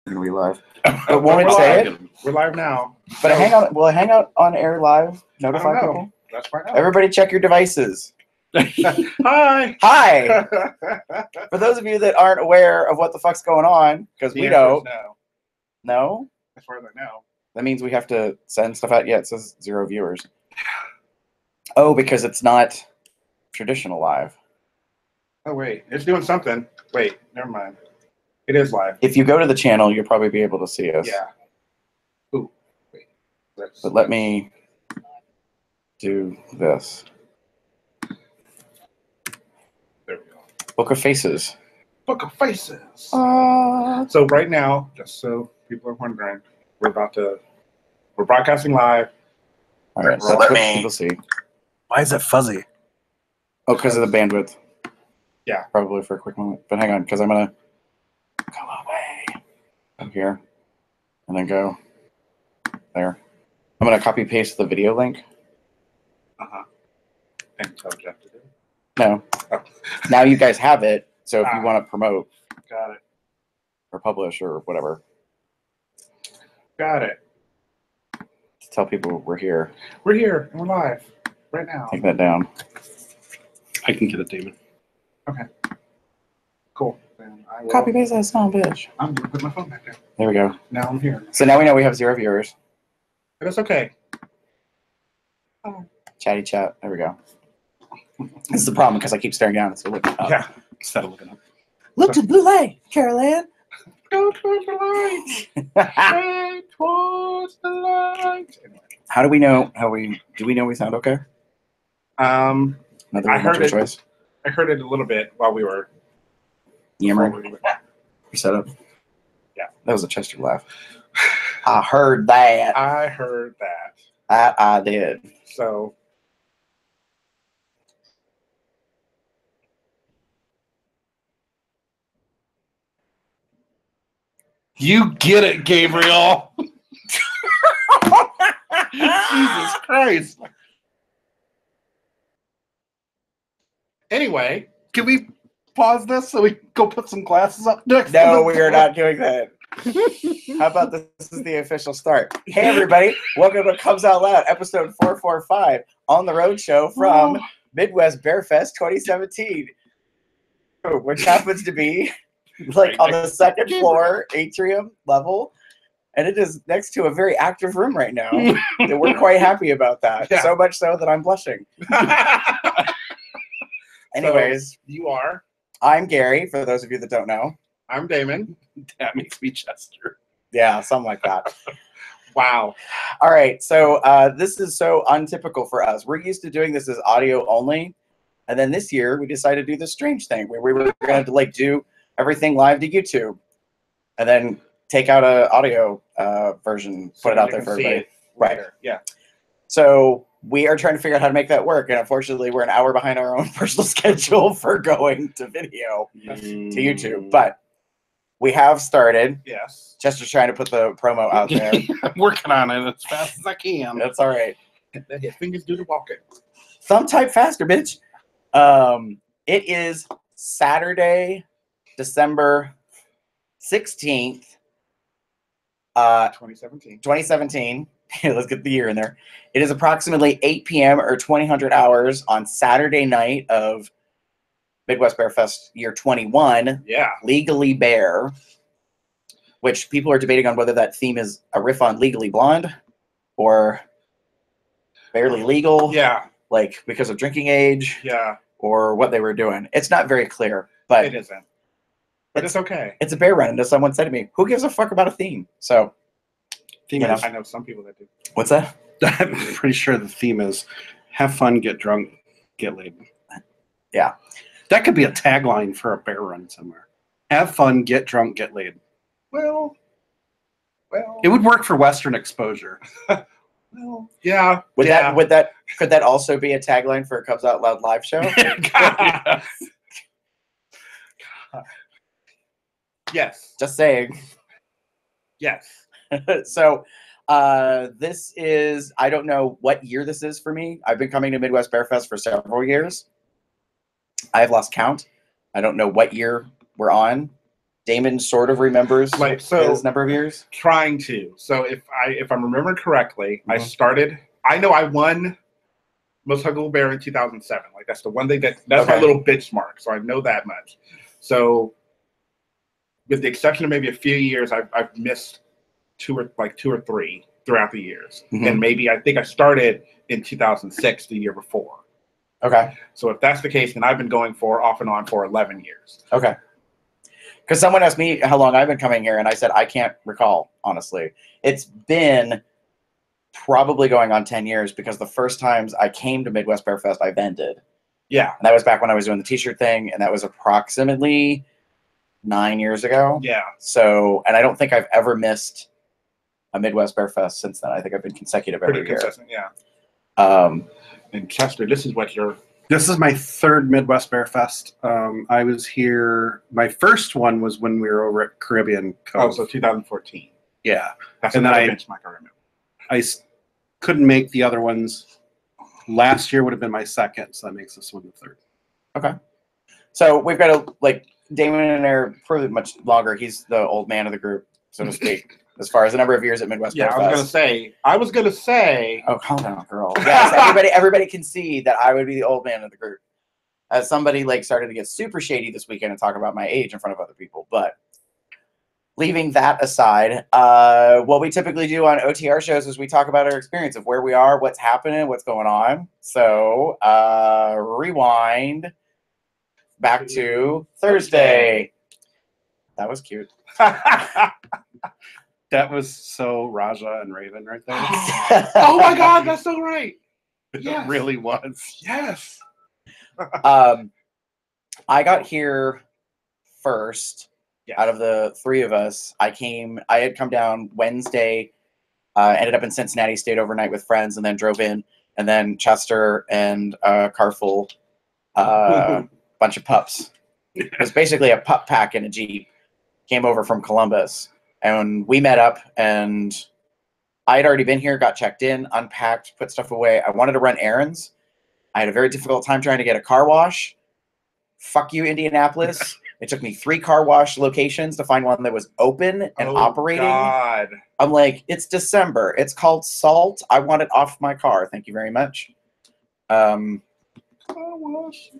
We're gonna be live. But won't it say it? We're live now. But hang on. Will it hang out on air live? Notify people? Let's find out. Everybody check your devices. Hi. Hi. For those of you that aren't aware of what the fuck's going on, because we don't. No? As far as I know. That means we have to send stuff out. Yeah, it says 0 viewers. Oh, because it's not traditional live. Oh, wait. It's doing something. Wait, never mind. It is live. If you go to the channel, you'll probably be able to see us. Yeah. Ooh. Wait. But let me do this. There we go. Book of Faces. Book of Faces. So right now, just so people are wondering, we're broadcasting live. All right, so let me. We'll see. Why is it fuzzy? Oh, because of the bandwidth. Yeah. Probably for a quick moment. But hang on, because I'm going to go away. Go here. And then go there. I'm going to copy paste the video link. Uh-huh. And tell Jeff to do it. No. Oh. Now you guys have it. So if you want to promote. Got it. Or publish or whatever. Got it. To tell people we're here. We're here and we're live right now. Take that down. I can get it, Damon. Okay. Cool. Then I will, Copy paste that son of a bitch. I'm going to put my phone back there. There we go. Now I'm here. So now we know we have 0 viewers. But it's okay. Chatty chat. There we go. This is the problem because I keep staring down instead of looking up. Yeah. Instead of looking up. Look to the blue light, Carol Ann. Go towards the light. Head towards the light. Anyway. How do we know? Do we know we sound okay? I heard it. Choice? I heard it a little bit while we were yammering. Your setup. Yeah, that was a Chester laugh. I heard that. I heard that. I did. So. You get it, Gabriel. Jesus Christ. Anyway, can we pause this so we can go put some glasses up next? No, we are not doing that. How about this? This is the official start. Hey, everybody. Welcome to Comes Out Loud, episode 445 on the road show from Midwest Bearfest 2017, which happens to be like on the second floor atrium level, and it is next to a very active room right now. And we're quite happy about that. Yeah. So much so that I'm blushing. Anyways, so you are. I'm Gary. For those of you that don't know, I'm Damon. That makes me Chester. Yeah, something like that. Wow. All right, so this is so untypical for us. We're used to doing this as audio only, and then this year we decided to do this strange thing where we were going to like do everything live to YouTube, and then take out a audio version, put it out there for everybody. Right. Yeah. So we are trying to figure out how to make that work, and unfortunately, we're an hour behind our own personal schedule for going to video to YouTube. But we have started. Yes. Chester's trying to put the promo out there. I'm working on it as fast as I can. That's all right. Let your fingers do the walking. Thumb type faster, bitch. It is Saturday, December 16th, 2017. 2017. Let's get the year in there. It is approximately 8 p.m. or 2000 hours on Saturday night of Midwest Bearfest year 21. Yeah. Legally Bear, which people are debating on whether that theme is a riff on Legally Blonde or Barely Legal. Yeah. Like because of drinking age. Yeah. Or what they were doing. It's not very clear, but it isn't. But it's okay. It's a bear run, and someone said to me, "Who gives a fuck about a theme?" So, theme is, I know some people that do. What's that? I'm pretty sure the theme is have fun, get drunk, get laid. Yeah, that could be a tagline for a bear run somewhere. Have fun, get drunk, get laid. Well, it would work for Western exposure. Well, yeah. Could that also be a tagline for a Cubs Out Loud live show? Yes. Just saying. Yes. So this is, I don't know what year this is for me. I've been coming to Midwest Bearfest for several years. I have lost count. I don't know what year we're on. Damon sort of remembers Like, so his number of years. trying to. So if I'm remembering correctly, I started. I know I won Most Huggable Bear in 2007. Like that's the one thing that's my little benchmark. So I know that much. So with the exception of maybe a few years, I've missed two or three throughout the years. And maybe I think I started in 2006, the year before. Okay. So if that's the case, then I've been going off and on for 11 years. Okay. Because someone asked me how long I've been coming here, and I said I can't recall, honestly. It's been probably going on 10 years because the first times I came to Midwest Bearfest, I vended. Yeah. And that was back when I was doing the t-shirt thing, and that was approximately 9 years ago. Yeah. So, and I don't think I've ever missed a Midwest Bearfest since then. I think I've been consecutive every Pretty year. consistent, yeah. And Chester, this is my third Midwest Bearfest. I was here. My first one was when we were over at Caribbean Cove. Oh, so 2014. Yeah. That's and then benchmark I remember. I couldn't make the other ones. Last year would have been my second, so that makes this one the third. Okay. So we've got Damon and I are pretty much longer. He's the old man of the group, so to speak, as far as the number of years at Midwest Bearfest. I was gonna say. Oh, calm down, girl. Yes, everybody can see that I would be the old man of the group. As somebody started to get super shady this weekend and talk about my age in front of other people, but leaving that aside, what we typically do on OTR shows is we talk about our experience of where we are, what's happening, what's going on. So rewind back to Thursday. That was cute. That was so Raja and Raven right there. Oh my God, that's so right. It really was. Yes. I got here first out of the three of us. I had come down Wednesday, ended up in Cincinnati, stayed overnight with friends, and then drove in. And then Chester and Carful, bunch of pups. It was basically a pup pack in a Jeep. Came over from Columbus. And we met up, and I had already been here, got checked in, unpacked, put stuff away. I wanted to run errands. I had a very difficult time trying to get a car wash. Fuck you, Indianapolis. It took me 3 car wash locations to find one that was open and operating. God. I'm like, it's December. It's called Salt. I want it off my car. Thank you very much. Car wash.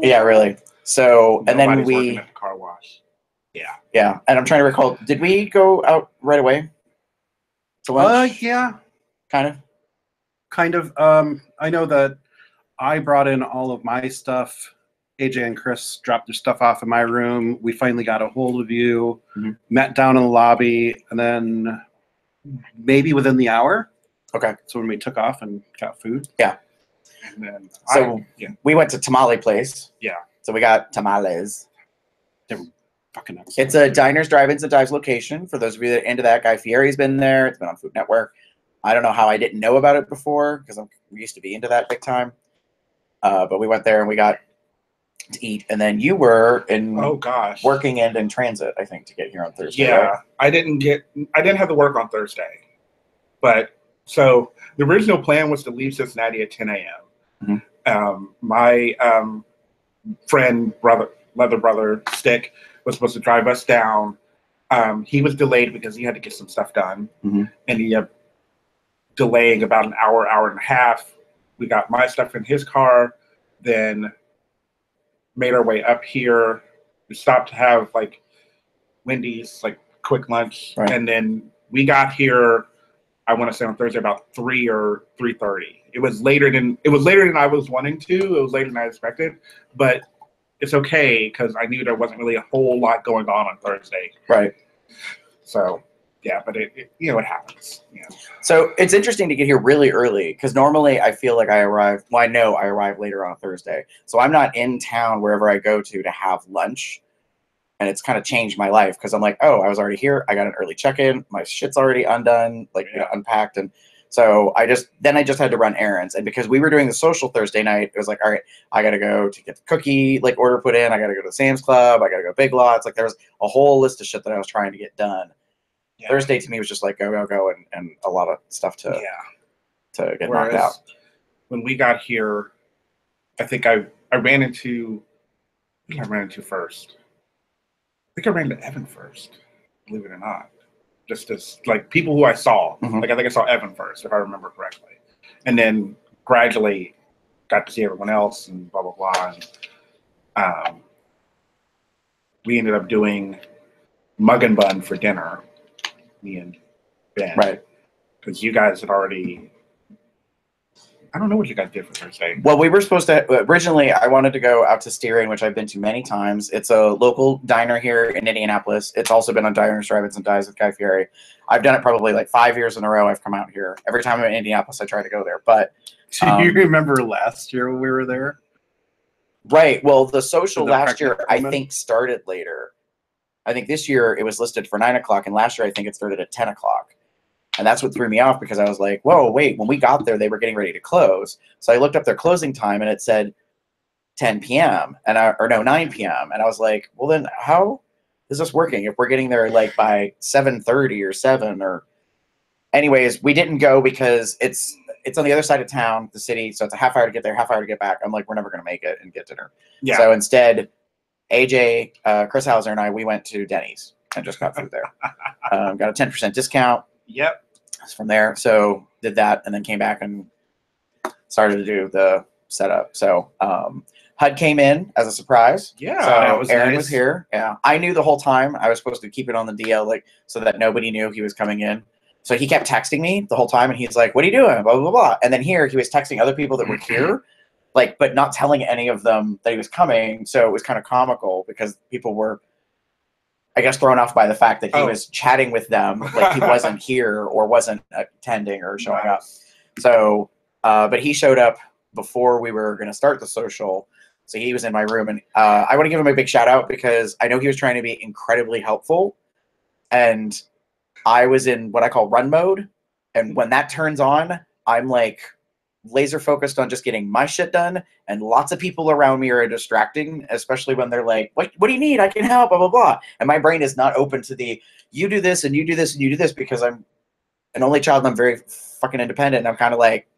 Yeah, really. So, and then working at the car wash. Yeah. Yeah, and I'm trying to recall. Did we go out right away to lunch? Yeah. Kind of. I know that I brought in all of my stuff. AJ and Chris dropped their stuff off in my room. We finally got a hold of you, met down in the lobby, and then maybe within the hour. Okay. So when we took off and got food. Yeah. And then we went to Tamale Place. Yeah. So we got tamales. They were fucking excellent. It's a diners, drive-ins, and dives location. For those of you that are into that, Guy Fieri's been there. It's been on Food Network. I don't know how I didn't know about it before because we used to be into that big time. But we went there and we got to eat. And then you were working and in transit, I think, to get here on Thursday. Yeah, right? I didn't have to work on Thursday. But so the original plan was to leave Cincinnati at 10 a.m. My friend, leather brother, Stick, was supposed to drive us down. He was delayed because he had to get some stuff done. And he delaying about an hour and a half. We got my stuff in his car, then made our way up here. We stopped to have Wendy's, quick lunch. Right. And then we got here, I want to say on Thursday about 3 or 3:30. It was later than I was wanting to. It was later than I expected, but it's okay because I knew there wasn't really a whole lot going on Thursday. Right. So yeah, but it happens. Yeah. So it's interesting to get here really early because normally I feel like I arrive. Well, I know I arrive later on a Thursday, so I'm not in town wherever I go to have lunch. And it's kind of changed my life because I'm like, oh, I was already here. I got an early check-in. My shit's already undone, unpacked. And so I just had to run errands. And because we were doing the social Thursday night, it was like, all right, I got to go to get the cookie order put in. I got to go to Sam's Club. I got to go Big Lots. There's a whole list of shit that I was trying to get done. Yeah. Thursday to me was just go, and a lot of stuff to get knocked out. When we got here, I think I ran into, who did I run into first? think I ran to Evan first, believe it or not. Just as like people who I saw. Like I think I saw Evan first, if I remember correctly. And then gradually got to see everyone else and blah, blah, blah. And we ended up doing mug and bun for dinner, me and Ben. Right. Because you guys had already, I don't know what you guys did for Thursday. Well, we were supposed to, originally I wanted to go out to Steering, which I've been to many times. It's a local diner here in Indianapolis. It's also been on Diners, Drive-Ins, and Dives with Guy Fieri. I've done it probably like 5 years in a row. I've come out here. Every time I'm in Indianapolis, I try to go there. But do you remember last year when we were there? Right. Well, the social last year, I woman? think, started later. I think this year it was listed for 9 o'clock, and last year I think it started at 10 o'clock. And that's what threw me off because I was like, whoa, wait, when we got there, they were getting ready to close. So I looked up their closing time and it said 10 p.m. or 9 p.m. And I was like, well, then how is this working if we're getting there like by 7:30 or 7 or anyways, we didn't go because it's on the other side of town, the city. So it's a half hour to get there, half hour to get back. I'm like, we're never going to make it and get dinner. Yeah. So instead, AJ, Chris Hauser and I, we went to Denny's and just got food there. Got a 10% discount. Yep. From there, so did that and then came back and started to do the setup. So HUD came in as a surprise. Yeah, so that was Aaron nice. was here. Yeah, I knew the whole time. I was supposed to keep it on the DL, like so that nobody knew he was coming in. So he kept texting me the whole time, and he's like, "What are you doing?" Blah blah blah. And then here he was texting other people that were here, like, but not telling any of them that he was coming. So it was kind of comical because people were, I guess, thrown off by the fact that he was chatting with them, like he wasn't here or wasn't attending or showing up. So, but he showed up before we were going to start the social. So he was in my room, and I want to give him a big shout out because I know he was trying to be incredibly helpful, and I was in what I call run mode. And when that turns on, I'm like laser focused on just getting my shit done, and lots of people around me are distracting, especially when they're like, what do you need? I can help, blah, blah, blah. And my brain is not open to the, you do this and you do this and you do this, because I'm an only child and I'm very fucking independent. And I'm kind of like,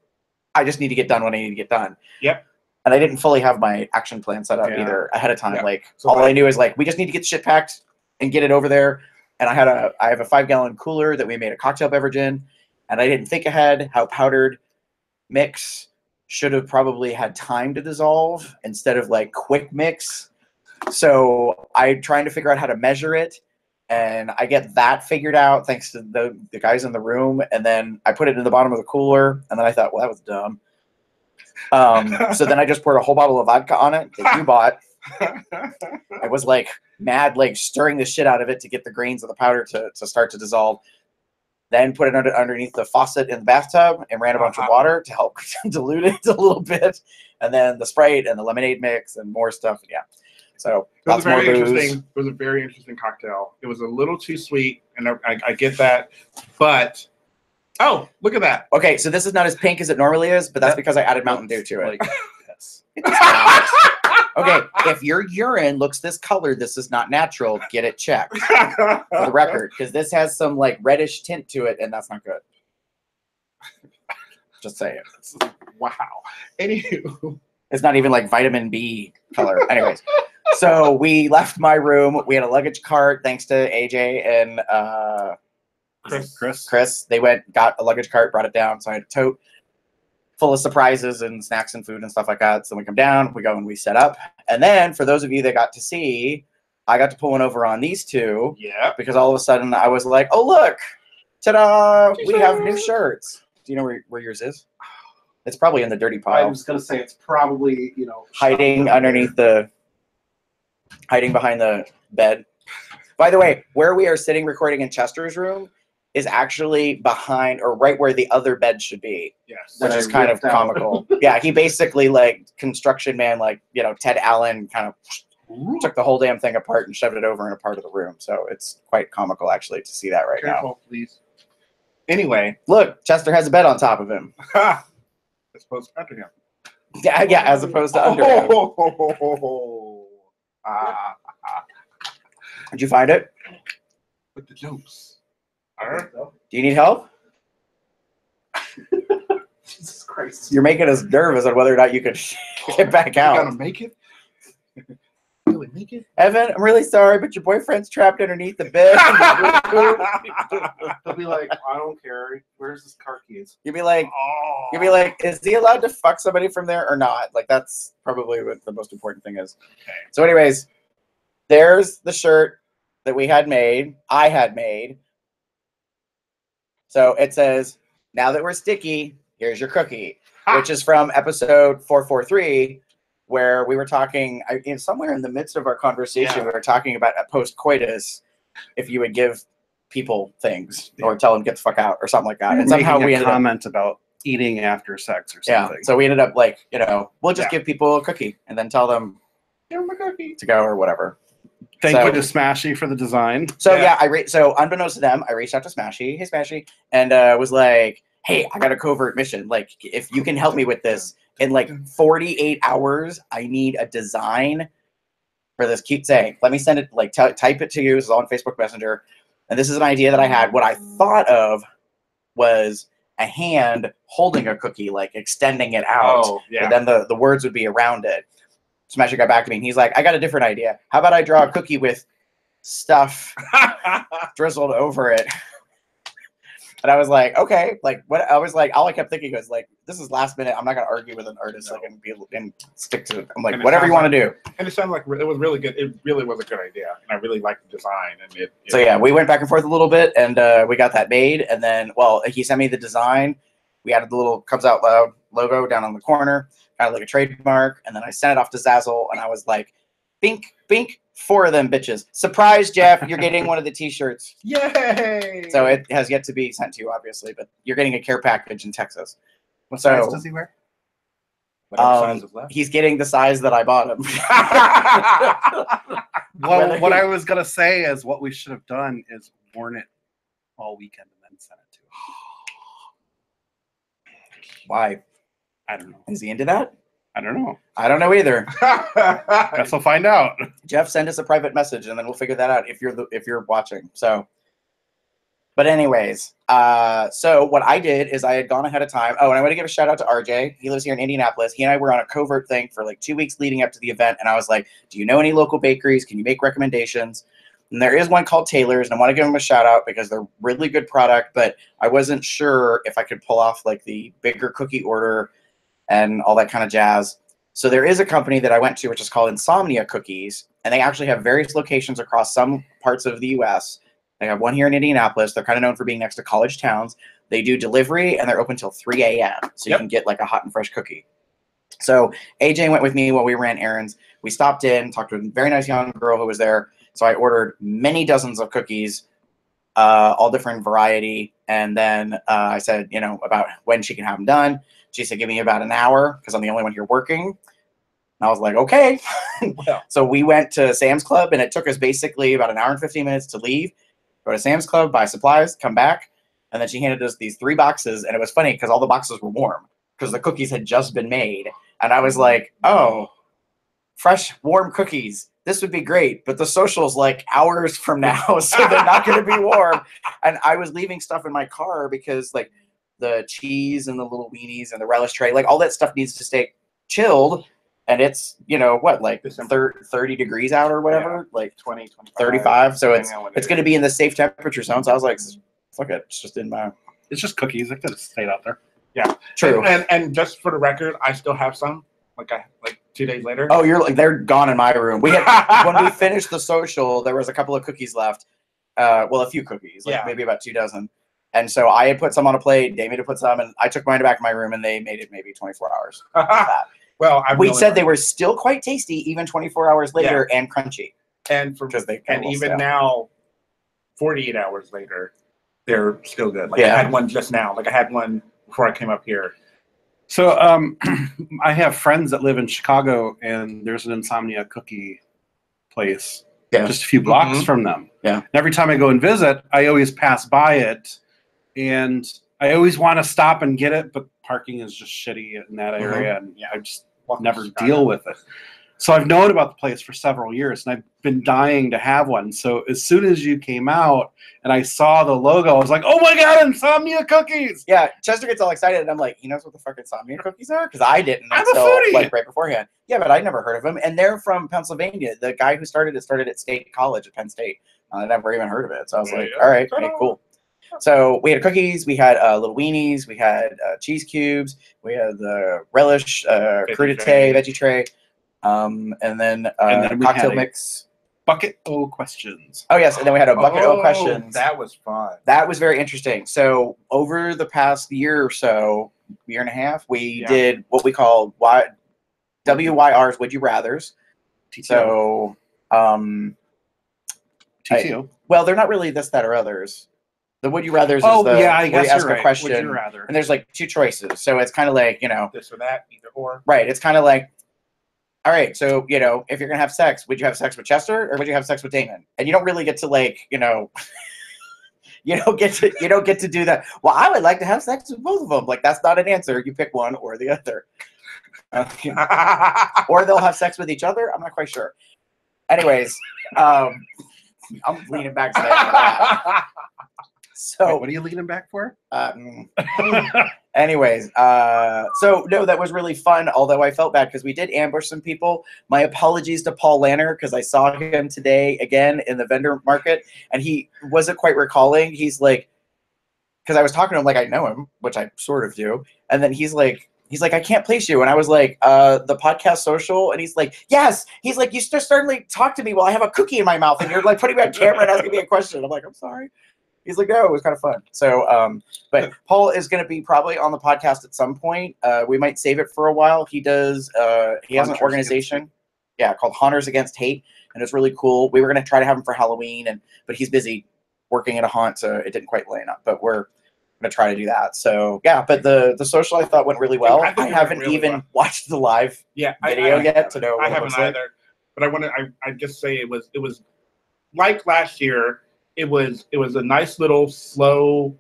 I just need to get done what I need to get done. Yep. And I didn't fully have my action plan set up either ahead of time. Yeah. Like So all I knew is like, we just need to get shit packed and get it over there. And I have a 5-gallon cooler that we made a cocktail beverage in. And I didn't think ahead how powdered mix should have probably had time to dissolve instead of like quick mix. So I'm trying to figure out how to measure it, and I get that figured out thanks to the guys in the room. And then I put it in the bottom of the cooler, and then I thought, well, that was dumb. So then I just poured a whole bottle of vodka on it that you bought. I was like mad, like stirring the shit out of it to get the grains of the powder to start to dissolve. Then put it underneath the faucet in the bathtub and ran a bunch of water to help dilute it a little bit. And then the Sprite and the lemonade mix and more stuff. Yeah. So it was lots more booze. interesting. It was a very interesting cocktail. It was a little too sweet, and I get that. But, oh, look at that. Okay, so this is not as pink as it normally is, but that's because I added Mountain Dew to it. Like, yes. Okay, if your urine looks this color, this is not natural. Get it checked for the record, because this has some like reddish tint to it, and that's not good. Just saying. Wow. Anywho, it's not even like vitamin B color. Anyways, so we left my room. We had a luggage cart, thanks to AJ and Chris. They got a luggage cart, brought it down, so I had a tote full of surprises and snacks and food and stuff like that. So we come down, we go and we set up. And then for those of you that got to see, I got to pull one over on these two. Yeah. Because all of a sudden I was like, oh, look, ta-da, we have new shirts. Do you know where yours is? It's probably in the dirty pile. I was going to say it's probably, hiding behind the bed. By the way, where we are sitting recording in Chester's room is actually behind or right where the other bed should be. Yes. Which is kind of comical. Yeah, he basically like construction man, like, Ted Allen kind of took the whole damn thing apart and shoved it over in a part of the room. So it's quite comical actually to see that right now. Please. Anyway. Look, Chester has a bed on top of him. As opposed to under him. Yeah, as opposed to under him. Did you find it? With the jokes. Do you need help? Jesus Christ. You're making us nervous on whether or not you could get back out. You gotta make it? really make it? Evan, I'm really sorry, but your boyfriend's trapped underneath the bed. They'll be like, I don't care. Where's his car keys? You'd be like, is he allowed to fuck somebody from there or not? Like, that's probably what the most important thing is. Okay. So anyways, there's the shirt that we had made. I had made. So it says, now that we're sticky, here's your cookie, which is from episode 443, where we were talking, somewhere in the midst of our conversation, we were talking about post-coitus, if you would give people things or tell them get the fuck out or something like that. And somehow we ended comment about eating after sex or something. Yeah, so we ended up like, we'll just give people a cookie and then tell them give them a cookie to go or whatever. Thank you to Smashy for the design. So so unbeknownst to them, I reached out to Smashy, hey Smashy, and was like, hey, I got a covert mission. Like, if you can help me with this in like 48 hours, I need a design for this cute saying. Let me send it, like type it to you. This is on Facebook Messenger. And this is an idea that I had. What I thought of was a hand holding a cookie, like extending it out. Oh, yeah. And then the words would be around it. Smasher got back to me and he's like, I got a different idea. How about I draw a cookie with stuff drizzled over it? And I was like, okay, like what? I was like, all I kept thinking was like, this is last minute. I'm not gonna argue with an artist and stick to it. I'm like, whatever you want to do. And it sounded like it was really good. It really was a good idea, and I really liked the design. And so yeah, we went back and forth a little bit, and we got that made. And then, well, he sent me the design. We added the little Comes Out Loud logo down on the corner, kind of like a trademark. And then I sent it off to Zazzle, and I was like, bink, bink. 4 of them bitches. Surprise, Jeff, you're getting one of the t-shirts. Yay! So it has yet to be sent to you, obviously, but you're getting a care package in Texas. What size does he wear? Size is left. He's getting the size that I bought him. Well, what I was going to say is what we should have done is worn it all weekend and then sent it to him. Why? I don't know. Is he into that? I don't know. I don't know either. Guess we'll find out. Jeff, send us a private message, and then we'll figure that out if you're watching. So, but anyways, so what I did is I had gone ahead of time. Oh, and I want to give a shout out to RJ. He lives here in Indianapolis. He and I were on a covert thing for like 2 weeks leading up to the event, and I was like, "Do you know any local bakeries? Can you make recommendations?" And there is one called Taylor's, and I want to give them a shout out because they're really good product. But I wasn't sure if I could pull off like the bigger cookie order and all that kind of jazz. So there is a company that I went to, which is called Insomnia Cookies, and they actually have various locations across some parts of the U.S. They have one here in Indianapolis. They're kind of known for being next to college towns. They do delivery, and they're open till 3 a.m., so you can get like a hot and fresh cookie. So AJ went with me while we ran errands. We stopped in, talked to a very nice young girl who was there. So I ordered many dozens of cookies, all different variety, and then I said, about when she can have them done. She said, give me about an hour because I'm the only one here working. And I was like, okay. So we went to Sam's Club, and it took us basically about an hour and 15 minutes to leave, go to Sam's Club, buy supplies, come back. And then she handed us these 3 boxes. And it was funny because all the boxes were warm because the cookies had just been made. And I was like, oh, fresh, warm cookies. This would be great. But the social's like hours from now, so they're not going to be warm. And I was leaving stuff in my car because like the cheese and the little weenies and the relish tray, like all that stuff needs to stay chilled. And it's, like 30 degrees out or whatever, like 20, 25, 35. So it's going to be in the safe temperature zone. So I was like, fuck it. It's just in my. It's just cookies. It could have stayed out there. Yeah. True. And just for the record, I still have some. Like 2 days later. Oh, they're gone in my room. We had when we finished the social, there was a couple of cookies left. A few cookies, maybe about 2 dozen. And so I had put some on a plate. Damon had put some, and I took mine back to my room, and they made it maybe 24 hours. Well, we said they were still quite tasty, even 24 hours later, and crunchy. And even now, 48 hours later, they're still good. I had one just now. I had one before I came up here. So I have friends that live in Chicago, and there's an Insomnia cookie place just a few blocks from them. Yeah. And every time I go and visit, I always pass by it, and I always want to stop and get it, but parking is just shitty in that area, and I just never deal with it. So I've known about the place for several years, and I've been dying to have one. So as soon as you came out and I saw the logo, I was like, "Oh my god, Insomnia cookies!" Yeah, Chester gets all excited, and I'm like, "He knows what the fuck Insomnia cookies are?" Because I didn't I'm a until foodie. like right beforehand. Yeah, but I never heard of them, and they're from Pennsylvania. The guy who started it started at State College at Penn State. I never even heard of it, so I was like, "All right, okay, cool." So we had cookies, we had little weenies, we had cheese cubes, we had the relish, crudité, veggie tray, and then we cocktail had a mix. bucket o questions. Oh yes, and then we had a bucket of questions. That was fun. That was very interesting. So over the past year or so, year and a half, we did what we call WYRs, Would You Rathers. TTO. So TTO. well, they're not really this, that, or others. The Would You Rathers Oh, is the yeah, I where guess you ask you're a right. question, Would you rather? and there's like two choices. So it's kind of like, This or that, either or. right. It's kind of like, all right, so if you're gonna have sex, would you have sex with Chester or would you have sex with Damon? And you don't really get to like, you don't get to do that. Well, I would like to have sex with both of them. Like that's not an answer. You pick one or the other. Or they'll have sex with each other. I'm not quite sure. Anyways, I'm leaning back to that. So Wait, what are you leaning back for? Anyways, so no, that was really fun. Although I felt bad because we did ambush some people. My apologies to Paul Lanner because I saw him today again in the vendor market, and he wasn't quite recalling. He's like, because I was talking to him like I know him, which I sort of do, and then he's like, I can't place you, and I was like, the podcast social, and he's like, yes. He's like, you just suddenly talk to me while I have a cookie in my mouth, and you're like putting me on camera and asking me a question. I'm like, I'm sorry. He's like, no, it was kind of fun. So, but Paul is going to be probably on the podcast at some point. We might save it for a while. He does. He has an organization, called Hunters Against Hate, and it's really cool. We were going to try to have him for Halloween, but he's busy working at a haunt, so it didn't quite line up. But we're going to try to do that. So yeah, but the social I thought went really well. I haven't even watched the live video yet to know. I haven't either. But I just say it was like last year. It was a nice little slow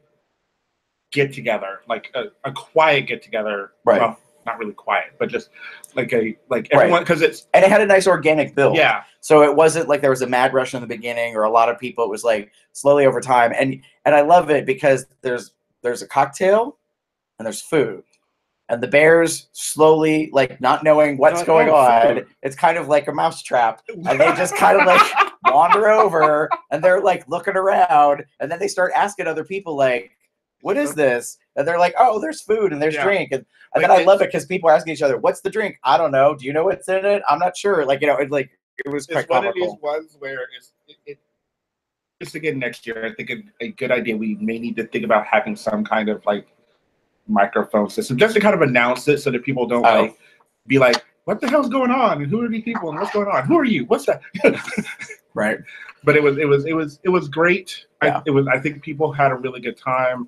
get together, like a quiet get together. Right. Well, not really quiet, but just like everyone, because it had a nice organic build. Yeah. So it wasn't like there was a mad rush in the beginning or a lot of people. It was like slowly over time, and I love it because there's a cocktail and there's food. And the bears slowly, like not knowing what's going on, food. It's kind of like a mousetrap, and they just kind of like wander over, and they're like looking around, and then they start asking other people like, "What is this?" And they're like, "Oh, there's food and there's drink," and then I love it because people are asking each other, "What's the drink?" I don't know. Do you know what's in it? I'm not sure. Like it was quite one of comical. these ones where just again next year, I think a good idea. We may need to think about having some kind of like microphone system just to kind of announce it so that people don't like be like, what the hell's going on, and who are these people, and what's going on, who are you, what's that? Right. But it was great. Yeah. I think people had a really good time.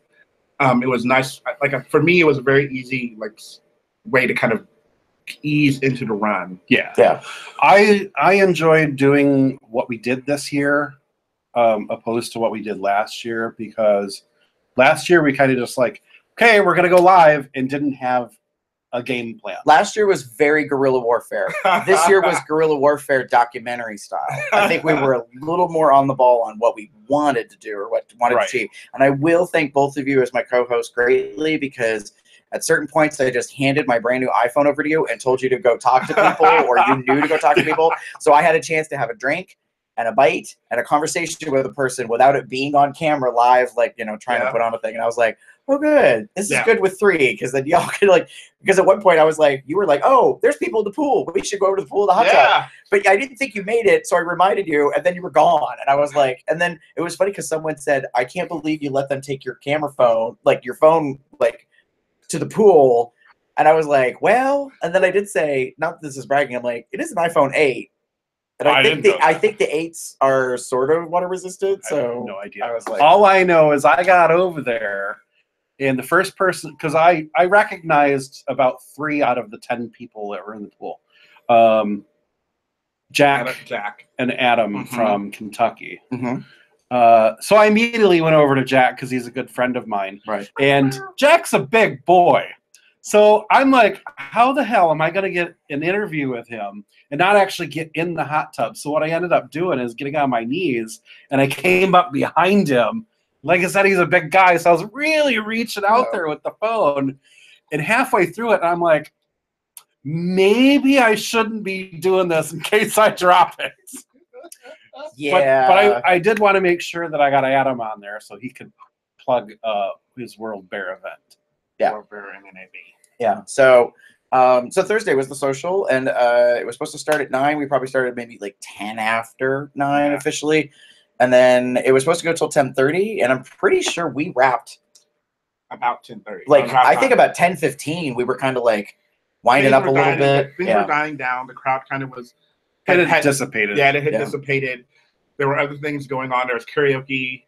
It was nice. For me, it was a very easy way to kind of ease into the run. Yeah. I enjoyed doing what we did this year opposed to what we did last year, because last year we kind of just like, okay, we're going to go live, and didn't have a game plan. Last year was very guerrilla warfare. This year was guerrilla warfare documentary style. I think we were a little more on the ball on what we wanted to do or what we wanted to achieve. And I will thank both of you as my co-hosts greatly, because at certain points I just handed my brand new iPhone over to you and told you to go talk to people, or you knew to go talk to people. So I had a chance to have a drink and a bite and a conversation with a person without it being on camera live, like, trying to put on a thing. And I was like, oh, good. This is good with 3, because then y'all could because at one point I was like, you were like, oh, there's people in the pool. We should go over to the pool in the hot tub. But I didn't think you made it, so I reminded you, and then you were gone. And I was like, and then it was funny because someone said, I can't believe you let them take your camera phone, like your phone, like to the pool. And I was like, well, and then I did say, not that this is bragging, I'm like, it is an iPhone 8. And I think the 8s are sort of water resistant. So I have no idea. I was like, all I know is I got over there, and the first person, because I recognized about 3 out of the 10 people that were in the pool. Jack and Adam from Kentucky. So I immediately went over to Jack because he's a good friend of mine. Right. And Jack's a big boy. So I'm like, how the hell am I going to get an interview with him and not actually get in the hot tub? So what I ended up doing is getting on my knees, and I came up behind him. Like I said, he's a big guy, so I was really reaching out there with the phone. And halfway through it, I'm like, maybe I shouldn't be doing this in case I drop it. Yeah. But I did want to make sure that I got Adam on there so he could plug his World Bear event. Yeah. World Bear NNAB. Yeah. So so Thursday was the social, and it was supposed to start at 9. We probably started maybe like 10 after 9 officially. And then it was supposed to go till 10:30, and I'm pretty sure we wrapped about 10:30. Like I think about 10:15, we were kind of like winding up a little bit. Things were dying down. The crowd kind of was had dissipated. Yeah, it had dissipated. There were other things going on. There was karaoke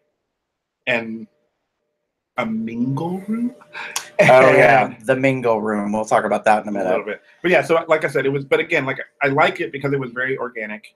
and a mingle room. Oh yeah, the mingle room. We'll talk about that in a minute. A little bit. But yeah, so like I said, it was. But again, like I like it because it was very organic,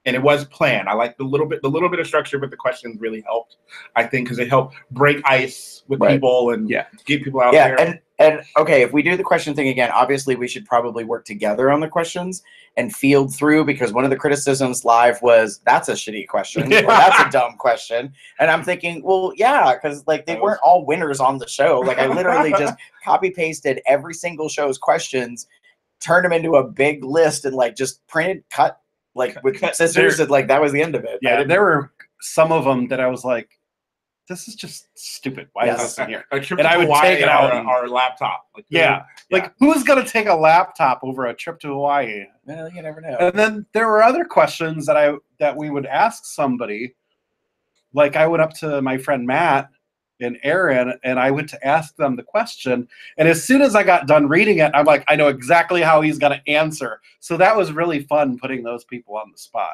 and it was planned. I like the little bit of structure, but the questions really helped. I think because it helped break ice with people and get people out there. And okay, if we do the question thing again, obviously we should probably work together on the questions and field through, because one of the criticisms live was that's a shitty question or that's a dumb question. And I'm thinking, well, yeah, because like they weren't all winners on the show. Like I literally just copy pasted every single show's questions, turned them into a big list, and like just printed, cut like with scissors, and like that was the end of it. Yeah, there were some of them that I was like, this is just stupid. Why is this in here? And I would take it out on our laptop. Like, like who's going to take a laptop over a trip to Hawaii? Well, you never know. And then there were other questions that we would ask somebody. Like I went up to my friend Matt and Aaron, and I went to ask them the question. And as soon as I got done reading it, I'm like, I know exactly how he's going to answer. So that was really fun putting those people on the spot.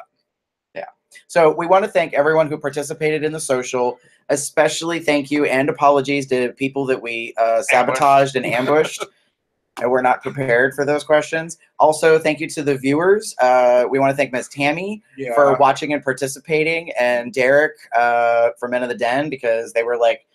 Yeah. So we want to thank everyone who participated in the social. Especially thank you and apologies to people that we sabotaged and ambushed and we're not prepared for those questions. Also, thank you to the viewers. We want to thank Ms. Tammy for watching and participating, and Derek from Men of the Den, because they were like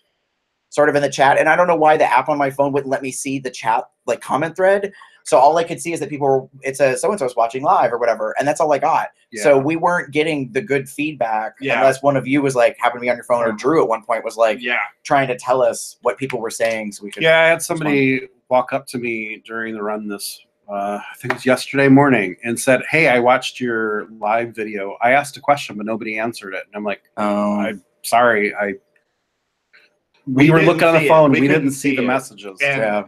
sort of in the chat. And I don't know why the app on my phone wouldn't let me see the chat like comment thread. So all I could see is that people were, it says so-and-so's watching live or whatever. And that's all I got. Yeah. So we weren't getting the good feedback unless one of you was like, happened to be on your phone, or Drew at one point was like trying to tell us what people were saying. So we could. Yeah, I had somebody walk up to me during the run this, I think it was yesterday morning, and said, hey, I watched your live video. I asked a question, but nobody answered it. And I'm like, I'm sorry. We were looking on the phone. We didn't see the messages. And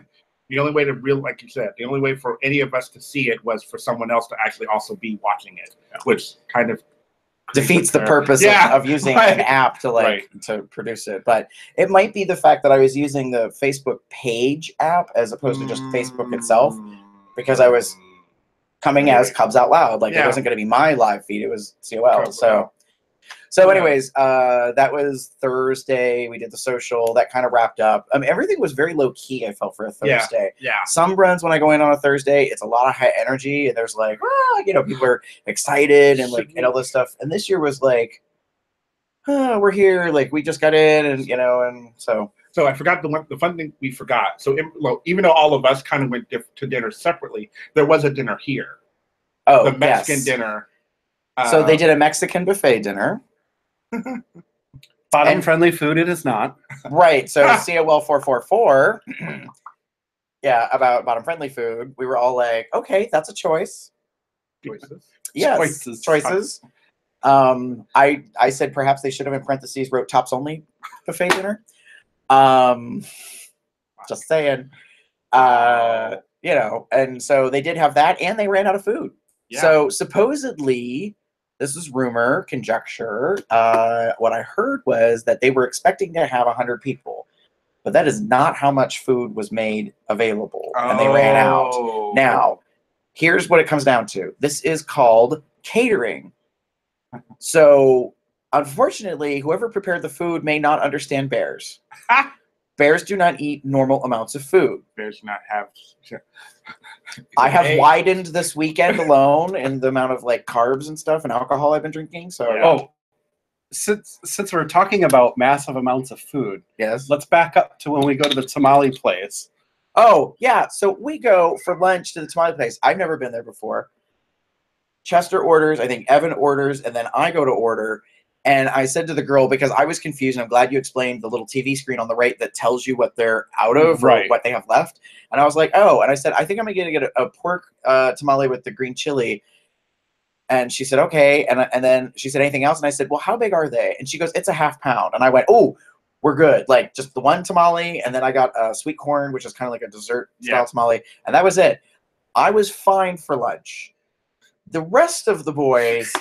the only way to like you said, the only way for any of us to see it was for someone else to actually also be watching it, which kind of defeats the purpose of using an app to to produce it. But it might be the fact that I was using the Facebook page app as opposed to just Facebook itself, because I was coming as Cubs Out Loud. Like it wasn't going to be my live feed; it was COL. So anyways, that was Thursday. We did the social. That kind of wrapped up. Everything was very low key, I felt, for a Thursday. Yeah. Some runs when I go in on a Thursday, it's a lot of high energy, and there's like, people are excited and like and all this stuff. And this year was like, we're here, like we just got in, and and so. So I forgot the fun thing we forgot. So even though all of us kind of went to dinner separately, there was a dinner here. Oh, the Mexican dinner. So they did a Mexican buffet dinner. Bottom-friendly food, it is not. Right. So COL445, about bottom-friendly food. We were all like, okay, that's a choice. Choices. Yes, choices. I said perhaps they should have in parentheses wrote tops-only buffet dinner. Just saying. And so they did have that, and they ran out of food. Yeah. So supposedly, this is rumor, conjecture. What I heard was that they were expecting to have 100 people, but that is not how much food was made available, and they ran out. Now, here's what it comes down to. This is called catering. So, unfortunately, whoever prepared the food may not understand bears. Bears do not eat normal amounts of food. Bears do not have... I have widened this weekend alone in the amount of like carbs and stuff and alcohol I've been drinking. So since we're talking about massive amounts of food, let's back up to when we go to the tamale place. Oh, yeah. So we go for lunch to the tamale place. I've never been there before. Chester orders, I think Evan orders, and then I go to order. And I said to the girl, because I was confused, and I'm glad you explained the little TV screen on the right that tells you what they're out of or what they have left. And I was like, oh, and I said, I think I'm going to get a pork tamale with the green chili. And she said, okay. And then she said, anything else? And I said, well, how big are they? And she goes, it's a ½ pound. And I went, oh, we're good. Like just the one tamale. And then I got sweet corn, which is kind of like a dessert style tamale. And that was it. I was fine for lunch. The rest of the boys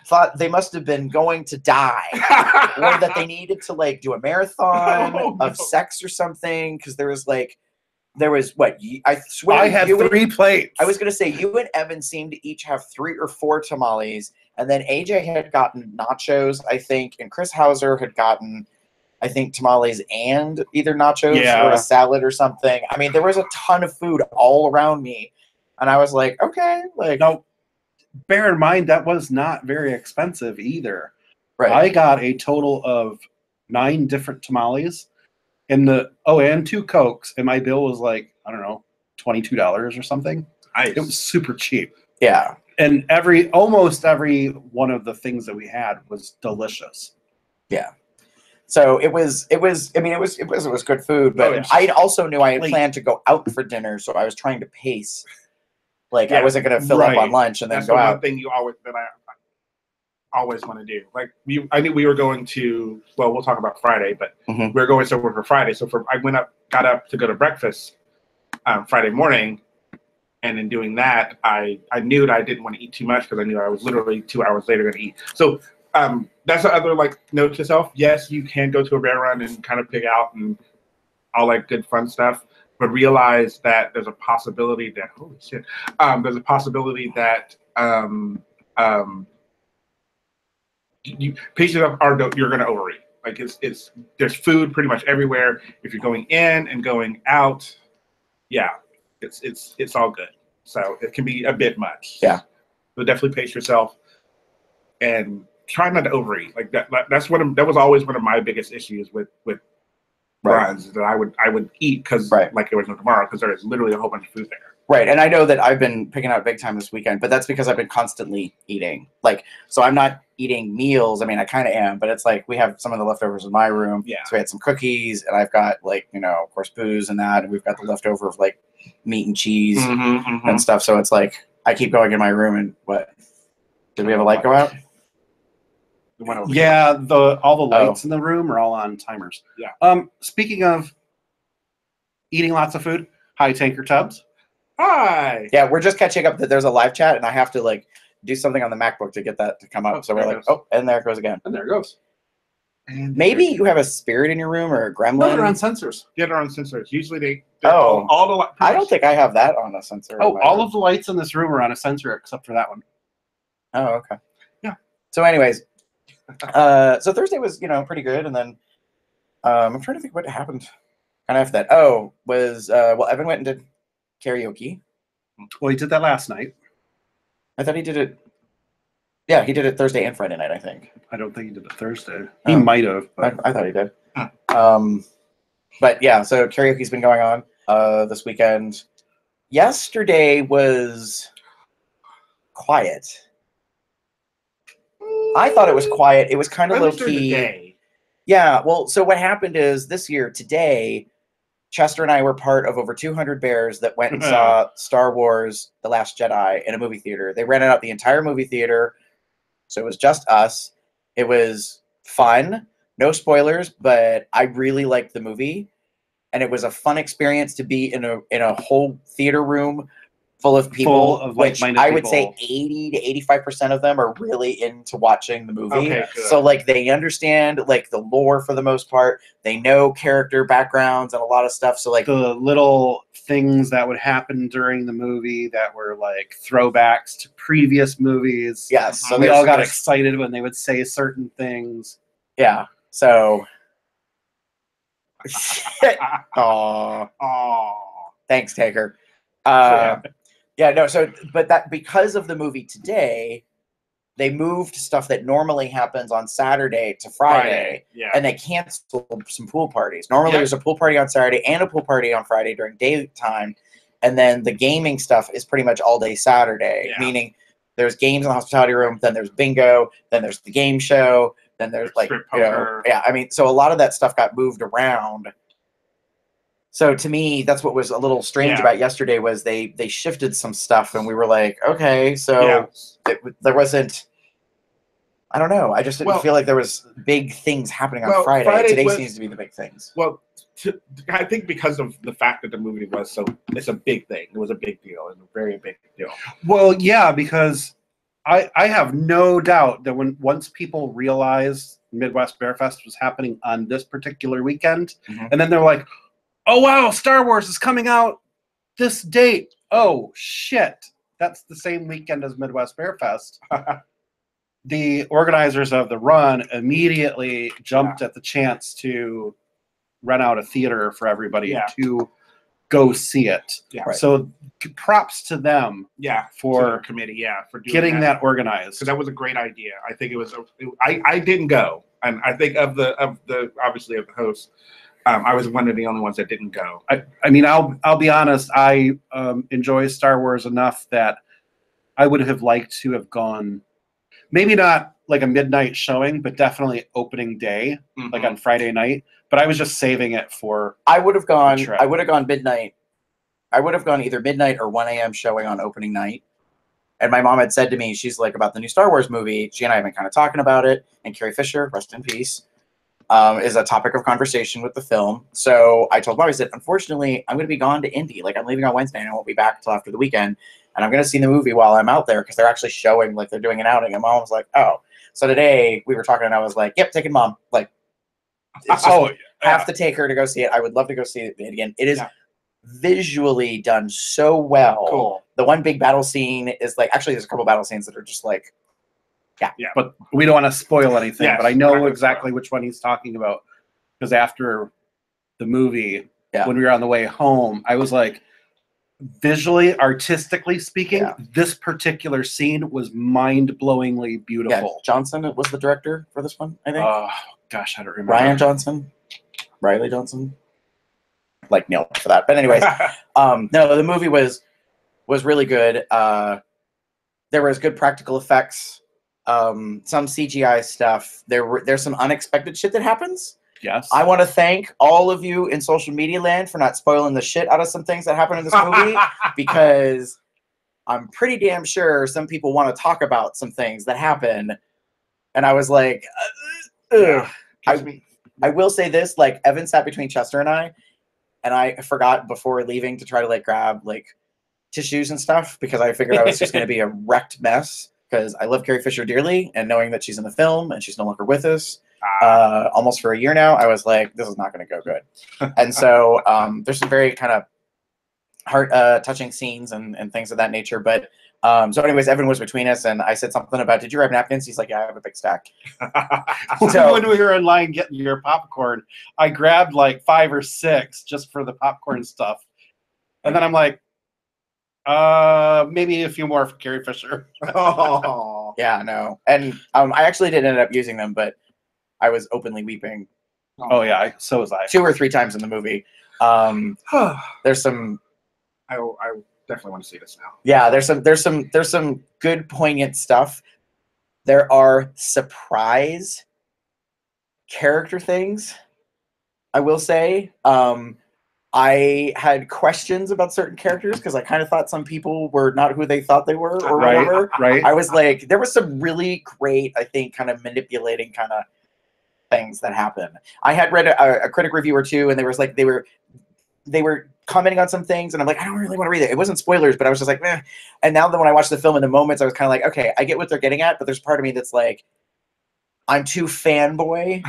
thought they must have been going to die or that they needed to like do a marathon of sex or something. Cause there was what? I swear I had 3 plates. I was going to say you and Evan seemed to each have 3 or 4 tamales. And then AJ had gotten nachos, I think. And Chris Hauser had gotten, I think, tamales and either nachos or a salad or something. I mean, there was a ton of food all around me. And I was like, okay. Like, no. Bear in mind, that was not very expensive either. Right. I got a total of 9 different tamales and 2 Cokes, and my bill was like, I don't know, $22 or something. Nice. It was super cheap. Yeah. And almost every one of the things that we had was delicious. Yeah. So it was good food, but I also knew I had planned to go out for dinner, so I was trying to pace. Like I wasn't going to fill up on lunch and then go out. That's the one thing I always want to do. Like I knew we were going to. Well, we'll talk about Friday, but we were going somewhere for Friday. So I got up to go to breakfast Friday morning, and in doing that, I knew that I didn't want to eat too much because I knew I was literally 2 hours later going to eat. So that's the other note to self. Yes, you can go to a bear run and kind of pig out and all that good fun stuff. But realize that there's a possibility that there's a possibility that you patients you're going to overeat. Like there's food pretty much everywhere. If you're going in and going out, it's all good. So it can be a bit much. Yeah, but definitely pace yourself and try not to overeat. Like that was always one of my biggest issues with runs that I would eat because like there was no tomorrow because there is literally a whole bunch of food there. Right, and I know that I've been picking out big time this weekend, but that's because I've been constantly eating. Like, so I'm not eating meals. I mean, I kind of am, but it's like we have some of the leftovers in my room. Yeah. So we had some cookies, and I've got of course, booze and that, and we've got the leftover of like meat and cheese and stuff. So it's like I keep going in my room and what? Did we have a light go out? Yeah, all the lights in the room are all on timers. Yeah. Speaking of eating lots of food, hi Tanker Tubbs. Hi. Yeah, we're just catching up that there's a live chat, and I have to do something on the MacBook to get that to come up. So we're like, and there it goes again. And there it goes. And maybe you have a spirit in your room or a gremlin. No, they're on sensors. Yeah, they're on sensors. Usually all the. I don't think I have that on a sensor. All of the lights in this room are on a sensor except for that one. Oh, okay. Yeah. So, anyways. So Thursday was, pretty good, and then I'm trying to think what happened kind of after that. Evan went and did karaoke. Well, he did that last night. I thought he did it. Yeah, he did it Thursday and Friday night, I think. I don't think he did it Thursday. He might have. I thought he did. But yeah, so karaoke's been going on this weekend. Yesterday was quiet. I thought it was quiet. It was kind of low key. Yeah. Well, so what happened is this year, today, Chester and I were part of over 200 bears that went and saw Star Wars: The Last Jedi in a movie theater. They rented out the entire movie theater, so it was just us. It was fun. No spoilers, but I really liked the movie, and it was a fun experience to be in a whole theater room full of people, which I would say 80 to 85% of them are really into watching the movie. Okay, so they understand the lore for the most part. They know character backgrounds and a lot of stuff. So the little things that would happen during the movie that were throwbacks to previous movies. Yes. So we all got excited when they would say certain things. Yeah. So. Thanks, Taker. Yeah, no, but because of the movie today, they moved stuff that normally happens on Saturday to Friday. Yeah. And they canceled some pool parties. Normally Yep. there's a pool party on Saturday and a pool party on Friday during daytime. And then the gaming stuff is pretty much all day Saturday, meaning there's games in the hospitality room, then there's bingo, then there's the game show, then there's like, you know, I mean, so a lot of that stuff got moved around. So to me, that's what was a little strange about yesterday was they shifted some stuff and we were like, okay, so there wasn't, I don't know. I just didn't feel like there was big things happening on Friday. Today seems to be the big things. Well, I think because of the fact that the movie was it's a big thing. It was a big deal. It was a very big deal. Well, yeah, because I have no doubt that once people realized Midwest Bearfest was happening on this particular weekend, and then they're like, oh, wow, Star Wars is coming out this date. Oh, shit. That's the same weekend as Midwest Bearfest. The organizers of the run immediately jumped at the chance to rent out a theater for everybody to go see it. Yeah. So props to them for the committee, for doing getting that organized. Because that was a great idea. I think it was. I didn't go, and I think of the obviously of the hosts, I was one of the only ones that didn't go. I mean, I'll be honest. I enjoy Star Wars enough that I would have liked to have gone. Maybe not like a midnight showing, but definitely opening day, like on Friday night. But I was just saving it for. I would have gone. I would have gone midnight. I would have gone either midnight or 1 a.m. showing on opening night. And my mom had said to me, she's like, about the new Star Wars movie. She and I have been kind of talking about it. And Carrie Fisher, rest in peace, is a topic of conversation with the film. So I told Mom, I said, unfortunately, I'm going to be gone to Indy. Like, I'm leaving on Wednesday and I won't be back until after the weekend. And I'm going to see the movie while I'm out there because they're actually showing, like, they're doing an outing. And Mom was like, oh. So today we were talking and I was like, yep, taking Mom. Like, it's just, have to take her to go see it. I would love to go see it again. It is visually done so well. Cool. The one big battle scene is like, actually, there's a couple battle scenes that are just like, but we don't want to spoil anything. But I know exactly which one he's talking about because after the movie, when we were on the way home, I was like, visually, artistically speaking, this particular scene was mind-blowingly beautiful. Yeah, Johnson was the director for this one, I think. Oh, gosh, I don't remember. Ryan Johnson? Riley Johnson? Like Neil for that. But anyways, no, the movie was really good. There was good practical effects, some CGI stuff. There's some unexpected shit that happens. Yes. I want to thank all of you in social media land for not spoiling the shit out of some things that happen in this movie because I'm pretty damn sure some people want to talk about some things that happen. And I was like, I will say this, like Evan sat between Chester and I forgot before leaving to try to like grab like tissues and stuff because I figured I was just going to be a wrecked mess because I love Carrie Fisher dearly and knowing that she's in the film and she's no longer with us. Almost for a year now, I was like, this is not going to go good. And so there's some very kind of heart touching scenes and things of that nature. But so anyways, Evan was between us and I said something about, did you grab napkins? He's like, yeah, I have a big stack. So when we were in line getting your popcorn, I grabbed like 5 or 6 just for the popcorn stuff. And then I'm like, maybe a few more for Carrie Fisher. Oh, yeah, no. And I actually did end up using them, but I was openly weeping. Oh yeah, so was I. 2 or 3 times in the movie. There's some. I definitely want to see this now. Yeah, there's some good poignant stuff. There are surprise character things. I will say. I had questions about certain characters because I kind of thought some people were not who they thought they were or whatever. Right. I was like, there was some really great, I think, kind of manipulating kind of things that happen. I had read a critic review or two, and there was like they were commenting on some things, and I'm like, I don't really want to read it. It wasn't spoilers, but I was just like, meh. And now that when I watch the film in the moments, I was kind of like, okay, I get what they're getting at, but there's part of me that's like, I'm too fanboy,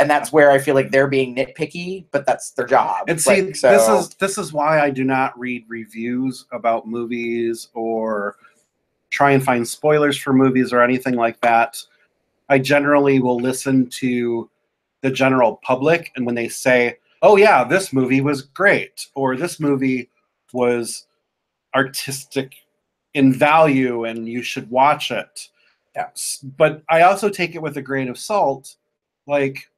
and that's where I feel like they're being nitpicky, but that's their job. And see, like, so, this is why I do not read reviews about movies or try and find spoilers for movies or anything like that. I generally will listen to the general public, and when they say, "Oh yeah, this movie was great," or "This movie was artistic in value and you should watch it. Yeah. But I also take it with a grain of salt. Like,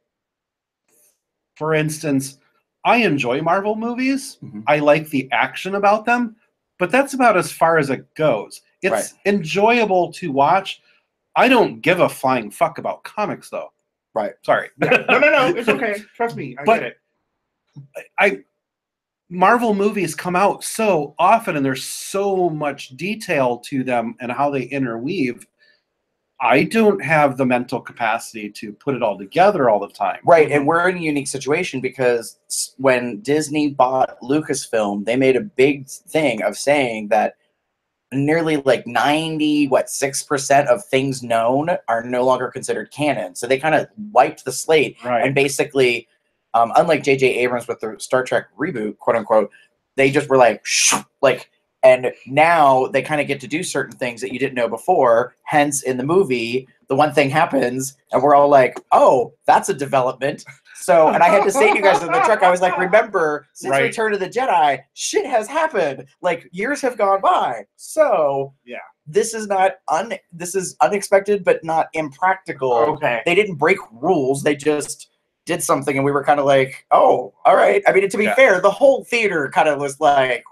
for instance, I enjoy Marvel movies. Mhm. I like the action about them, but that's about as far as it goes. It's Right. enjoyable to watch. I don't give a flying fuck about comics, though. Right. Sorry. Yeah. No, it's okay. Trust me, I But get it. Marvel movies come out so often, and there's so much detail to them and how they interweave. I don't have the mental capacity to put it all together all the time. Right, and we're in a unique situation because when Disney bought Lucasfilm, they made a big thing of saying that nearly like 6% of things known are no longer considered canon. So they kind of wiped the slate Right. and basically, unlike J.J. Abrams with the Star Trek reboot, quote unquote, they just were like, and now they kind of get to do certain things that you didn't know before. Hence, in the movie, the one thing happens, and we're all like, oh, that's a development. So, and I had to say to you guys in the truck, I was like, remember, since Right. Return of the Jedi, shit has happened. Like, years have gone by. So, Yeah. this is not this is unexpected, but not impractical. Okay. They didn't break rules. They just did something, and we were kind of like, oh, all right. I mean, to be Yeah. fair, the whole theater kind of was like,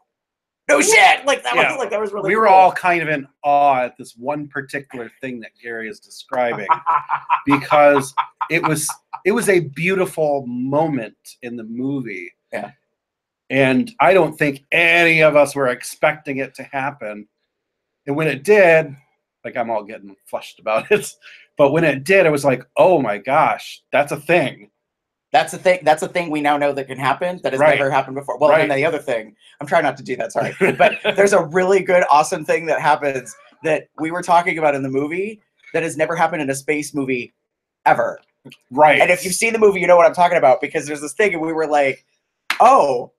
no shit. Like that Yeah. was like that was really We were cool. all kind of in awe at this one particular thing that Gary is describing because it was a beautiful moment in the movie. Yeah. And I don't think any of us were expecting it to happen. And when it did, like I'm all getting flushed about it, but when it did, it was like, oh my gosh, that's a thing. That's a thing. That's a thing we now know that can happen that has Right. never happened before. Well, Right. and then the other thing, I'm trying not to do that, sorry. But there's a really good, awesome thing that happens that we were talking about in the movie that has never happened in a space movie ever. Right. And if you've seen the movie, you know what I'm talking about because there's this thing and we were like, oh,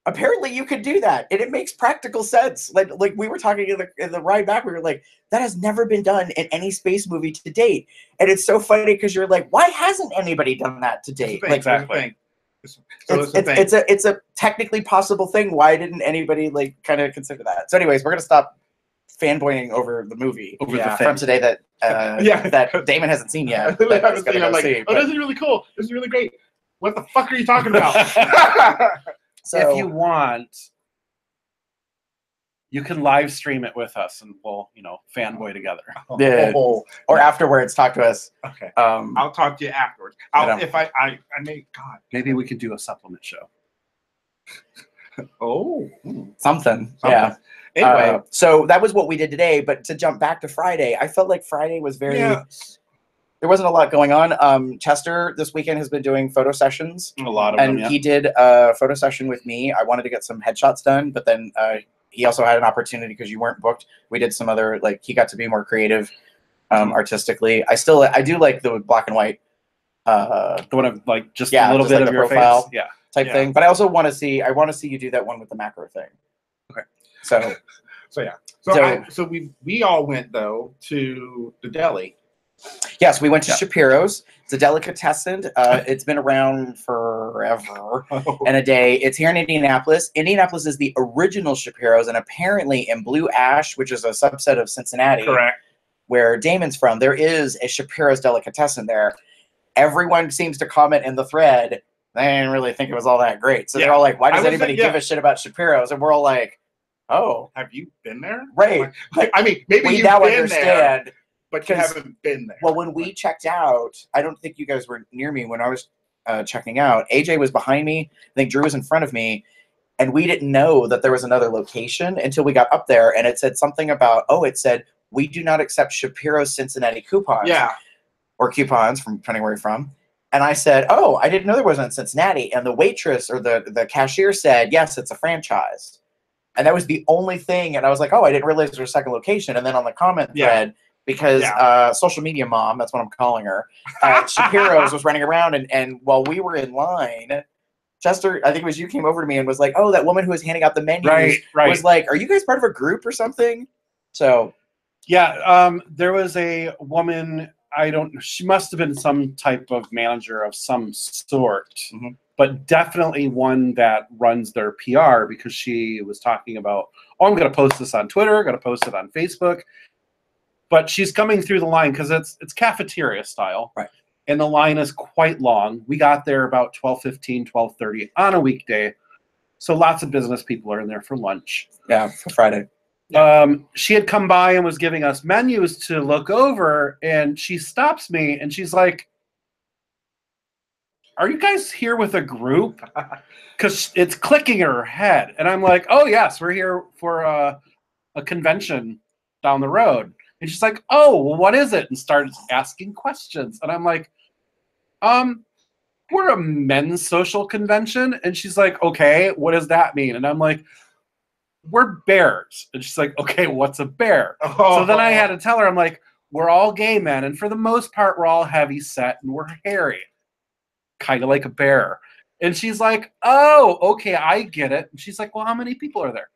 apparently you could do that. And it makes practical sense. Like we were talking in the ride back, we were like, that has never been done in any space movie to date. And it's so funny because you're like, why hasn't anybody done that to date? Like, exactly. It's a technically possible thing. Why didn't anybody like kind of consider that? So anyways, we're gonna stop fanboying over the movie Over the from thing. today that that Damon hasn't seen yet. I that haven't he's gonna seen it. I'm go like, see, oh, this is really cool. This is really great. What the fuck are you talking about? so if you want, you can live stream it with us and we'll, fanboy together. Yeah. Oh, or afterwards, talk to us. okay. Um, I'll talk to you afterwards. If I may, God. Maybe we could do a supplement show. Oh. something. Yeah. Anyway. So that was what we did today. But to jump back to Friday, I felt like Friday was very. Yeah. There wasn't a lot going on. Chester this weekend has been doing photo sessions. A lot of And them, yeah. he did a photo session with me. I wanted to get some headshots done, but then he also had an opportunity because you weren't booked. We did some other, like, he got to be more creative artistically. I do like the black and white. The one of like just Yeah, a little just bit like of the your profile. face. Yeah. Type thing. But I also want to see you do that one with the macro thing. Okay. So So we all went though to the deli. yes, we went to Shapiro's. It's a delicatessen. It's been around forever and a day. It's here in Indianapolis. Indianapolis is the original Shapiro's, and apparently in Blue Ash, which is a subset of Cincinnati, Correct. where Damon's from, there is a Shapiro's delicatessen there. Everyone seems to comment in the thread, they didn't really think it was all that great. So they're all like, why does anybody give a shit about Shapiro's? And we're all like, oh. Have you been there? Right. Like, I mean, maybe we you've now been understand. there, but you haven't been there. Well, when we checked out, I don't think you guys were near me when I was checking out. AJ was behind me. I think Drew was in front of me. And we didn't know that there was another location until we got up there. And it said something about, it said, we do not accept Shapiro's Cincinnati coupons. Yeah. Or coupons, depending where you're from. And I said, I didn't know there was one in Cincinnati. And the waitress or the cashier said, yes, it's a franchise. And that was the only thing. And I was like, I didn't realize there was a second location. And then on the comment thread, because social media mom, that's what I'm calling her, Shapiro's was running around. And while we were in line, Chester, I think it was you, came over to me and was like, that woman who was handing out the menus was like, are you guys part of a group or something? So. Yeah, there was a woman, she must have been some type of manager of some sort. Mm-hmm. but definitely one that runs their PR, because she was talking about, oh, I'm going to post this on Twitter, going to post it on Facebook. But she's coming through the line because it's cafeteria style. Right. And the line is quite long. We got there about 12:15, 12:30 on a weekday. So lots of business people are in there for lunch. Yeah, for Friday. She had come by and was giving us menus to look over, and she stops me and she's like, are you guys here with a group? Because it's clicking in her head. And I'm like, oh, yes, we're here for a convention down the road. And she's like, oh, well, what is it? And starts asking questions. And I'm like, we're a men's social convention. And she's like, okay, what does that mean? And I'm like, we're bears. And she's like, okay, what's a bear? So then I had to tell her, I'm like, we're all gay men. And for the most part, we're all heavy set and we're hairy. Kind of like a bear. And she's like, oh, okay, I get it. And she's like, well, how many people are there?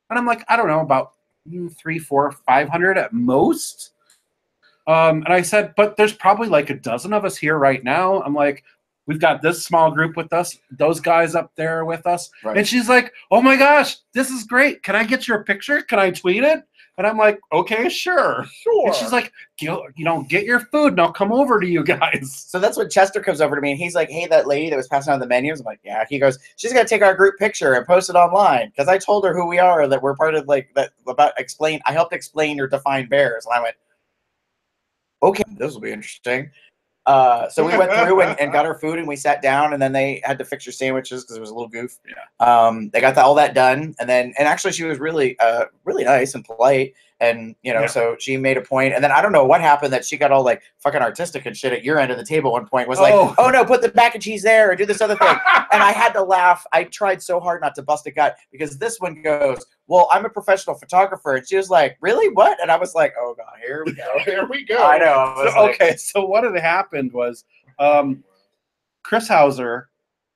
And I'm like, I don't know, about 300, 400, 500 at most. And I said, but there's probably like a dozen of us here right now. I'm like, we've got this small group with us, those guys up there with us. Right. And she's like, oh my gosh, this is great. Can I get your picture? Can I tweet it? And I'm like, okay, sure. And she's like, get your food and I'll come over to you guys. So that's when Chester comes over to me and he's like, hey, that lady that was passing out the menus. I'm like, yeah. He goes, she's going to take our group picture and post it online. Because I told her who we are, that we're part of like that I helped explain or define bears. And I went, okay, this will be interesting. So we went through and got our food and we sat down, and then they had to fix your sandwiches because it was a little goof. Yeah. They got all that done, and actually she was really nice and polite, and so she made a point, and then I don't know what happened that she got all like fucking artistic and shit at your end of the table at one point. Was like, oh no, put the mac and cheese there or do this other thing, and I had to laugh. I tried so hard not to bust a gut because this one goes, well, I'm a professional photographer, and she was like, really, what? And I was like, oh god, here we go. Here we go. I know. So what had happened was Chris Hauser,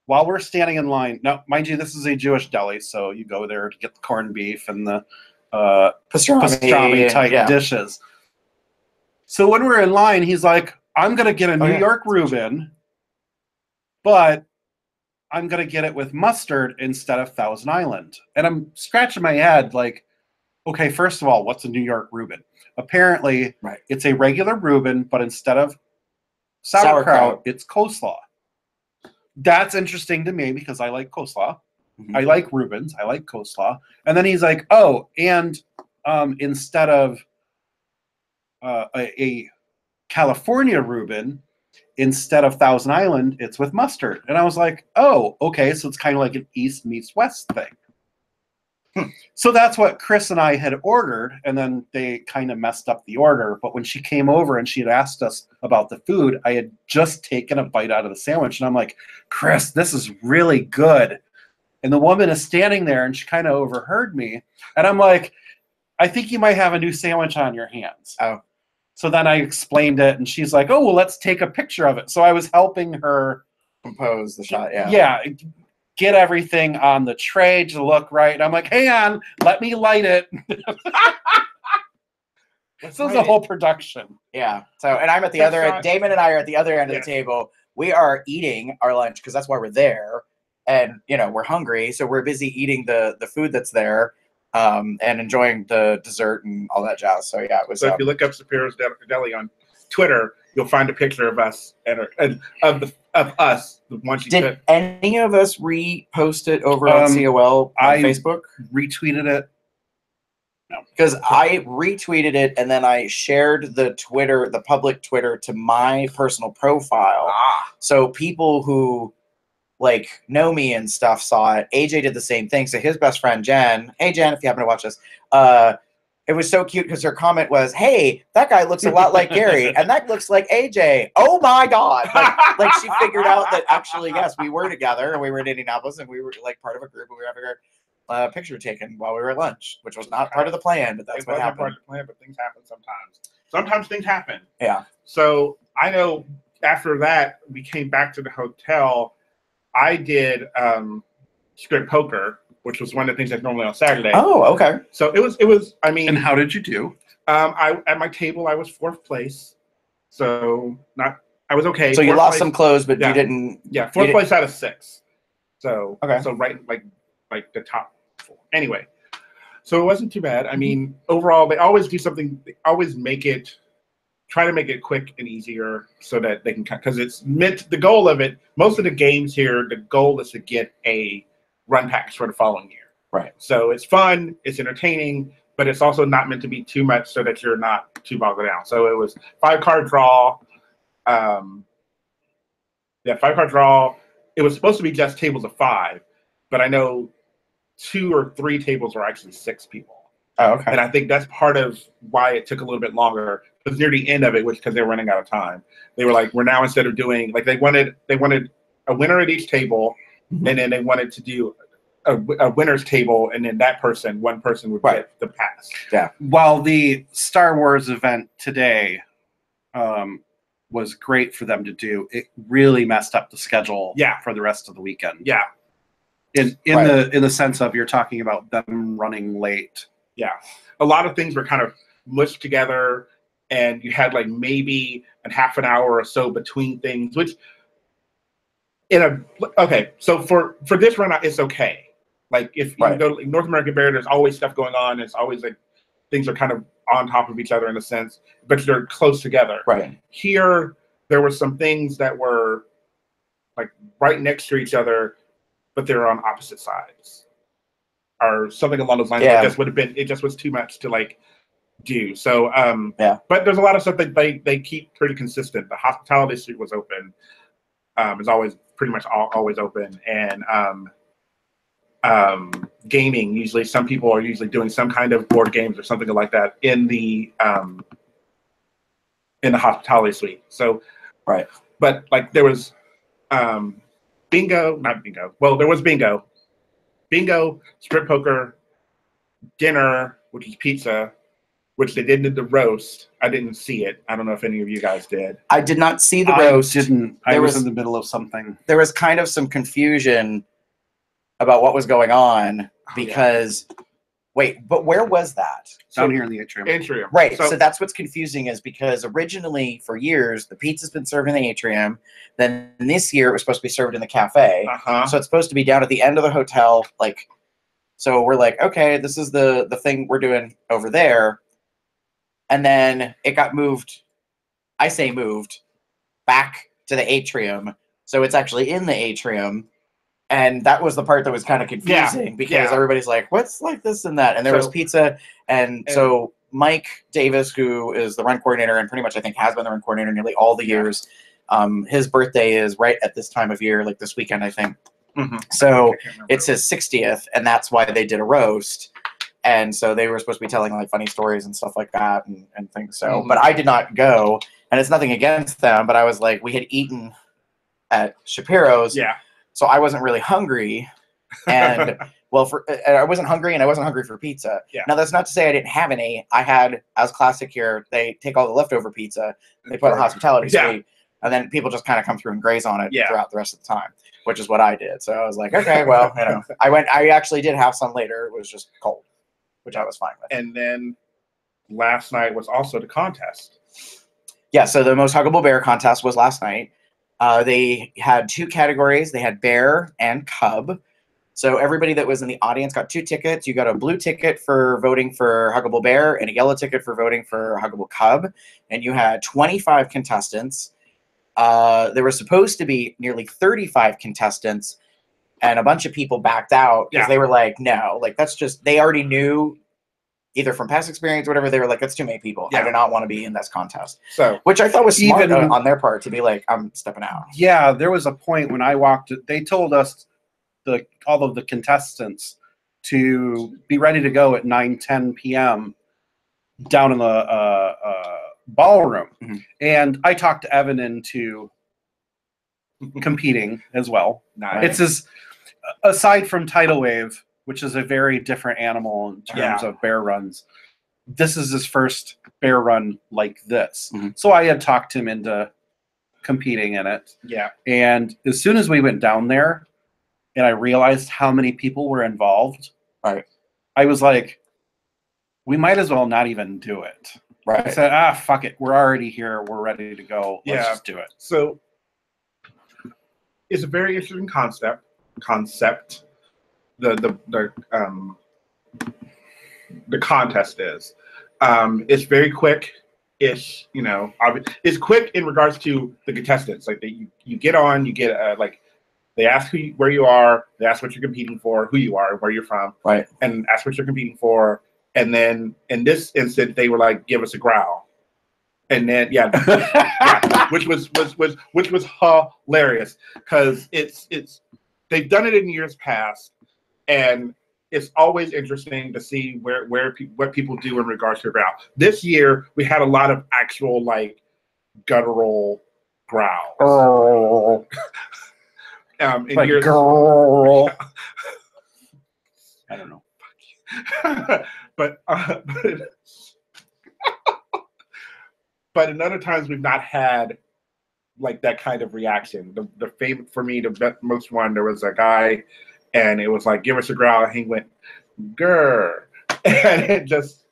while we're standing in line, now mind you, this is a Jewish deli, so you go there to get the corned beef and the pastrami type dishes. So when we're in line, he's like, I'm gonna get a New York Reuben, but I'm going to get it with mustard instead of Thousand Island. And I'm scratching my head like, okay, first of all, what's a New York Reuben? Apparently, it's a regular Reuben, but instead of sauerkraut, it's coleslaw. That's interesting to me because I like coleslaw. Mm-hmm. I like Reubens. I like coleslaw. And then he's like, oh, and instead of a California Reuben, instead of Thousand Island, it's with mustard. And I was like, oh, okay, so it's kind of like an East meets West thing. So that's what Chris and I had ordered, and then they kind of messed up the order. But when she came over and she had asked us about the food, I had just taken a bite out of the sandwich, and I'm like, Chris, this is really good. And the woman is standing there, and she kind of overheard me. And I'm like, I think you might have a new sandwich on your hands. Oh. So then I explained it, and she's like, oh, well, let's take a picture of it. So I was helping her compose the shot, get everything on the tray to look right. And I'm like, hang on, let me light it. This is a whole production. Yeah. So, and I'm at the other end. Damon and I are at the other end of the table. We are eating our lunch because that's why we're there. And, we're hungry. So we're busy eating the food that's there. And enjoying the dessert and all that jazz. So yeah, it was. So if you look up Sapiro's Deli on Twitter, you'll find a picture of us and of us. The one she did. Any of us repost it over on COL on Facebook? Retweeted it. No, because I retweeted it and then I shared the public Twitter, to my personal profile. So people who know me and stuff saw it. AJ did the same thing. So his best friend Jen, hey Jen, if you happen to watch this, it was so cute because her comment was, hey, that guy looks a lot like Gary, and that looks like AJ. Oh my god! Like she figured out that actually, yes, we were together and we were in Indianapolis and we were part of a group and we were having our picture taken while we were at lunch, which was not part of the plan, but that's what happened. Part of the plan, but things happen sometimes. Sometimes things happen. Yeah. So I know after that we came back to the hotel. I did script poker, which was one of the things that's normally on Saturday. Oh, okay. So it was. I mean, and how did you do? At my table, I was 4th place. So I was okay. So you lost some clothes, but you didn't. Yeah, 4th place out of 6. So Okay. so right like the top 4. Anyway, so it wasn't too bad. I mean, overall, they always do something. They always try to make it quick and easier so that they can, because it's meant, the goal of it, most of the games here, the goal is to get a run package for the following year. Right. So it's fun, it's entertaining, but it's also not meant to be too much so that you're not too bogged down. So it was 5-card draw. 5-card draw. It was supposed to be just tables of 5, but I know 2 or 3 tables were actually 6 people. Oh, okay. And I think that's part of why it took a little bit longer. Because near the end of it, because they were running out of time, they were like, we're now, instead of doing, like, they wanted a winner at each table, and then they wanted to do a winner's table, and then one person would get the pass. Yeah. While the Star Wars event today was great for them to do, it really messed up the schedule for the rest of the weekend. Yeah. In the sense of, you're talking about them running late. Yeah. A lot of things were kind of mushed together, and you had like maybe a half an hour or so between things, which so for this run, it's okay. Like, if you go to North American Bear, there's always stuff going on. It's always like things are kind of on top of each other in a sense, but they're close together. Right. Here, there were some things that were like right next to each other, but they're on opposite sides, or something along those lines. Yeah. It just was too much to like do. So but there's a lot of stuff that they keep pretty consistent. The hospitality suite was open. Is always pretty much always open, and gaming, usually some people are usually doing some kind of board games or something like that in the hospitality suite. So but like there was bingo, not bingo. Well, there was bingo, strip poker, dinner, which is pizza, which they did the roast. I didn't see it. I don't know if any of you guys did. I did not see the roast. I was in the middle of something. There was kind of some confusion about what was going on because, wait, but where was that? Down here in the atrium. Atrium. Right. So that's what's confusing, is because originally for years the pizza's been served in the atrium. Then this year it was supposed to be served in the cafe. So it's supposed to be down at the end of the hotel. Like, so we're like, okay, this is the thing we're doing over there. And then it got moved. I say moved back to the atrium. So it's actually in the atrium. And that was the part that was kind of confusing because everybody's like, what's like this and that? And there was pizza. And so Mike Davis, who is the run coordinator and pretty much I think has been the run coordinator nearly all the years, his birthday is right at this time of year, like this weekend, I think. So it's his 60th, and that's why they did a roast. And so they were supposed to be telling like funny stories and stuff like that and things. So, but I did not go, and it's nothing against them, but I was like, we had eaten at Shapiro's. Yeah. So I wasn't really hungry, and I wasn't hungry, and I wasn't hungry for pizza. Yeah. Now that's not to say I didn't have any. I had, as classic here, they take all the leftover pizza, they put it in the hospitality suite, and then people just kind of come through and graze on it throughout the rest of the time, which is what I did. So I was like, okay, well, I actually did have some later. It was just cold, which I was fine with. And then last night was also the contest. Yeah, so the most Huggable Bear contest was last night. They had 2 categories. They had bear and cub. So everybody that was in the audience got 2 tickets. You got a blue ticket for voting for Huggable Bear and a yellow ticket for voting for Huggable Cub. And you had 25 contestants. There were supposed to be nearly 35 contestants, and a bunch of people backed out because they were like, no, like that's just, they already knew either from past experience or whatever. They were like, that's too many people. I do not want to be in this contest. So, which I thought was smart on their part to be like, I'm stepping out. Yeah, there was a point when I walked, they told us, all of the contestants, to be ready to go at 9:10 p.m. down in the ballroom. And I talked to Evan into competing as well. Nice. It's aside from Tidal Wave, which is a very different animal in terms of bear runs, this is his first bear run like this. So I had talked him into competing in it. Yeah. And as soon as we went down there and I realized how many people were involved, I was like, we might as well not even do it. I said, fuck it. We're already here. We're ready to go. Let's just do it. So it's a very interesting concept concept the contest is. It's very quick. It's it's quick in regards to the contestants. Like you get on, you get like they ask where you are, they ask what you're competing for, who you are, where you're from, right, and ask what you're competing for. And then in this instant, they were like, "Give us a growl," and then yeah, which was hilarious because it's they've done it in years past, and it's always interesting to see what people do in regards to growl. This year, we had a lot of actual like guttural growls. In like years, girl. I don't know. but but in other times we've not had like that kind of reaction. The favorite for me, the most one, there was a guy, and it was like, "Give us a growl," and he went, "Grr," and it just,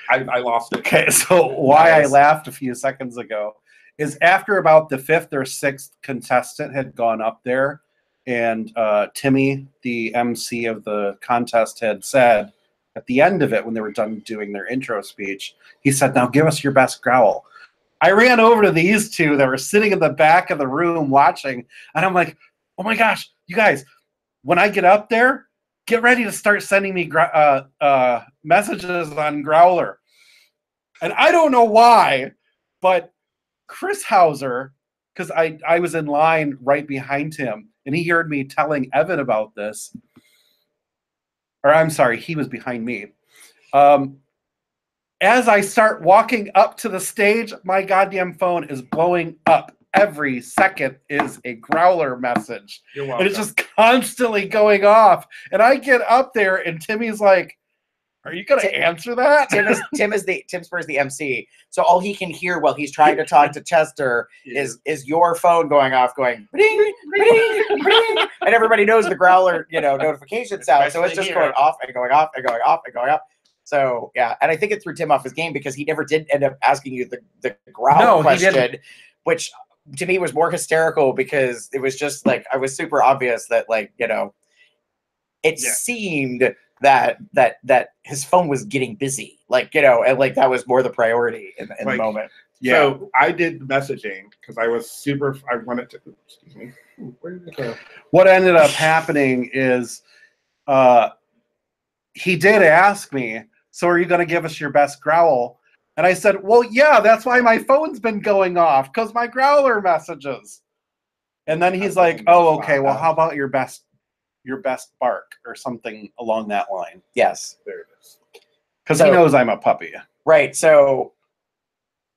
I lost it. Okay, so why I laughed a few seconds ago is after about the 5th or 6th contestant had gone up there, and Timmy, the MC of the contest, had said at the end of it when they were done doing their intro speech, he said, "Now give us your best growl." I ran over to these two that were sitting in the back of the room watching, and I'm like, "Oh my gosh, you guys, when I get up there, get ready to start sending me messages on Growler." And I don't know why, but Chris Hauser, because I was in line right behind him, and he heard me telling Evan about this. Or I'm sorry, he was behind me. As I start walking up to the stage, my goddamn phone is blowing up. Every second is a Growler message. You're welcome. And it's just constantly going off. And I get up there, and Timmy's like, "Are you going to answer that?" Tim Spur's the MC, so all he can hear while he's trying to talk to Chester is your phone going off, going bling, bling, bling, and everybody knows the Growler notification sound, so it's just going off and going off and going off and going off. So yeah, and I think it threw Tim off his game because he never did end up asking you the growl question, which to me was more hysterical because it was just like I was super obvious that it seemed that his phone was getting busy, and like that was more the priority in the moment. Yeah. So I did the messaging because I was super. I wanted to. Excuse me. Where did it go? What ended up happening is, he did ask me, "So are you going to give us your best growl?" And I said, "Well, yeah, that's why my phone's been going off, because my Growler messages." And then he's like, "Oh, okay. Well, how about your best bark," or something along that line. Yes. There it is. Because he knows I'm a puppy. Right. So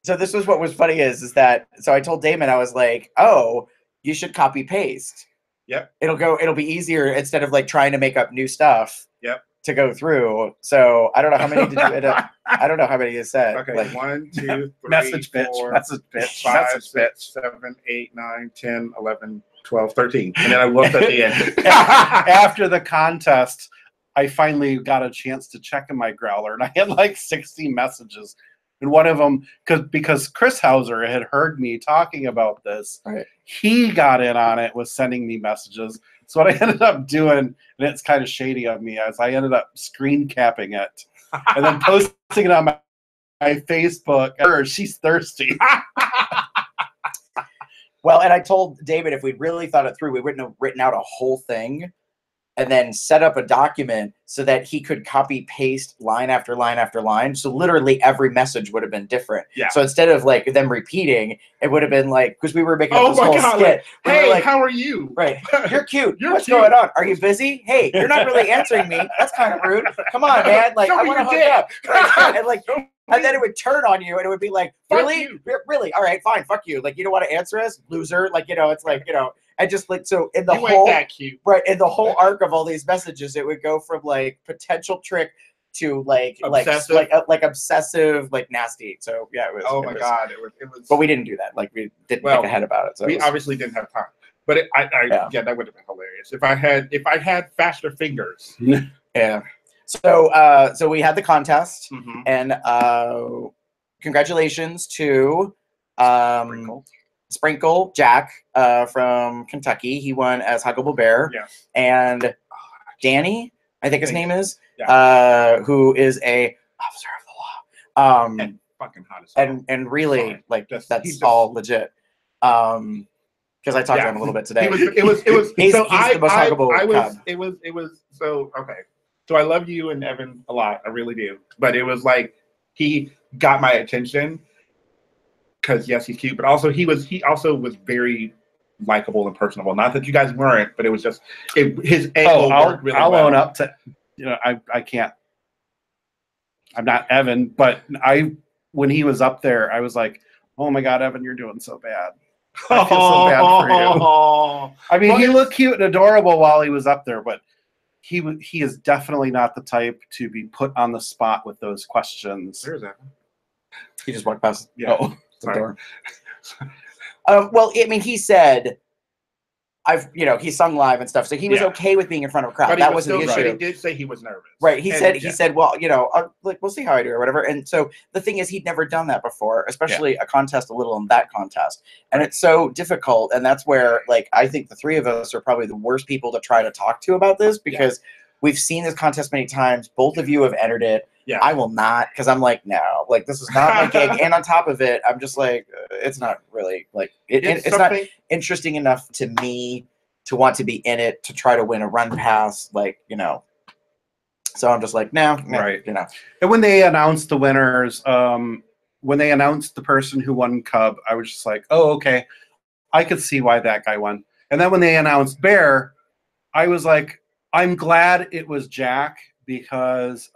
this was what was funny is that, so I told Damon, I was like, "Oh, you should copy paste. Yep. It'll be easier instead of like trying to make up new stuff." Yep. To go through. So I don't know how many did you end up. I don't know how many you said. Okay, like, 1, 2, 3, message 4, bitch, message bitch, 5, message 6, 7, 8, 9, 10, 11, 12, 13. And then I looked at the end. After the contest, I finally got a chance to check in my Growler, and I had like 60 messages. And one of them, because Chris Hauser had heard me talking about this, right. He got in on it, was sending me messages. So what I ended up doing, and it's kind of shady of me, is I ended up screen capping it and then posting it on my Facebook. She's thirsty. Well, and I told David if we'd really thought it through, we wouldn't have written out a whole thing and then set up a document so that he could copy paste line after line after line. So literally every message would have been different. Yeah. So instead of like them repeating, it would have been like, because we were making oh up this my whole God, skit. Like, hey, like, how are you? Right. You're cute. You're What's cute. going on? Are you busy? Hey, you're not really answering me. That's kind of rude. Come on, man. Like, I want to hook up. Right. And like, and then it would turn on you, and it would be like, really? Really? All right, fine. Fuck you. Like, you don't want to answer us, loser. Like, it's like, and just like, so in the you whole, ain't that cute. Right, in the whole arc of all these messages, it would go from like potential trick to like obsessive. like obsessive, like nasty. So yeah, it was. Oh my God, it was. But we didn't do that. Like, we didn't think ahead about it. So we obviously didn't have time. But yeah, that would have been hilarious if I had faster fingers. Yeah. So we had the contest, Mm-hmm. and congratulations to Sprinkle Jack from Kentucky. He won as Huggable Bear. Yes. And Danny, I think his name is, who is a officer of the law. And fucking hot as hell. And really, Sorry. like, He's that's all legit. Because I talked to him a little bit today. It was. He's so the most huggable cub. It was. So okay. So I love you and Evan a lot. I really do. But it was like he got my attention because yes, he's cute, but also he also was very likable and personable. Not that you guys weren't, but it was just his angle worked really well. I'll own up to, I can't. I'm not Evan, but when he was up there, I was like, oh my God, Evan, you're doing so bad. I feel so bad for you. I mean, he looked cute and adorable while he was up there, but he is definitely not the type to be put on the spot with those questions. Where's Evan? He just walked past the door. Well, I mean, he said, he sung live and stuff, so he was okay with being in front of a crowd. That wasn't the issue. But he did say he was nervous. Right. He said, well, like, we'll see how I do or whatever. And so the thing is, he'd never done that before, especially a contest, a little in that contest. And it's so difficult. And that's where, like, I think the three of us are probably the worst people to try to talk to about this because we've seen this contest many times. Both of you have entered it. Yeah. I will not, because I'm like, no, like, this is not my gig. And on top of it, I'm just like, it's not really, like, it's not interesting enough to me to want to be in it, to try to win a run pass, like, So I'm just like, no, right. And when they announced the winners, when they announced the person who won Cub, I was just like, oh, okay. I could see why that guy won. And then when they announced Bear, I was like, I'm glad it was Jack because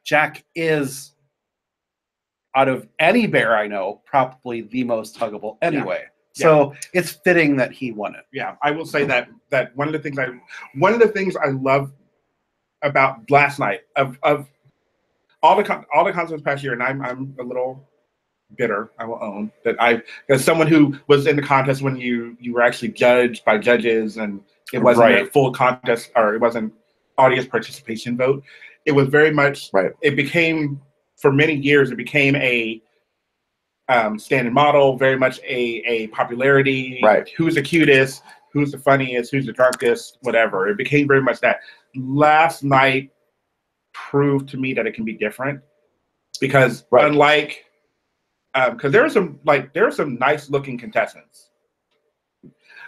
Jack is, out of any bear I know, probably the most huggable anyway. Yeah. So it's fitting that he won it. Yeah, I will say that one of the things I love about last night of all the concerts past year, and I'm a little bitter, I will own that as someone who was in the contest when you were actually judged by judges and it wasn't a full contest or it wasn't audience participation vote. It was very much it became, for many years, it became a standing model, very much a popularity, who's the cutest, who's the funniest, who's the drunkest, whatever. It became very much that. Last night proved to me that it can be different because unlike because there are some nice looking contestants.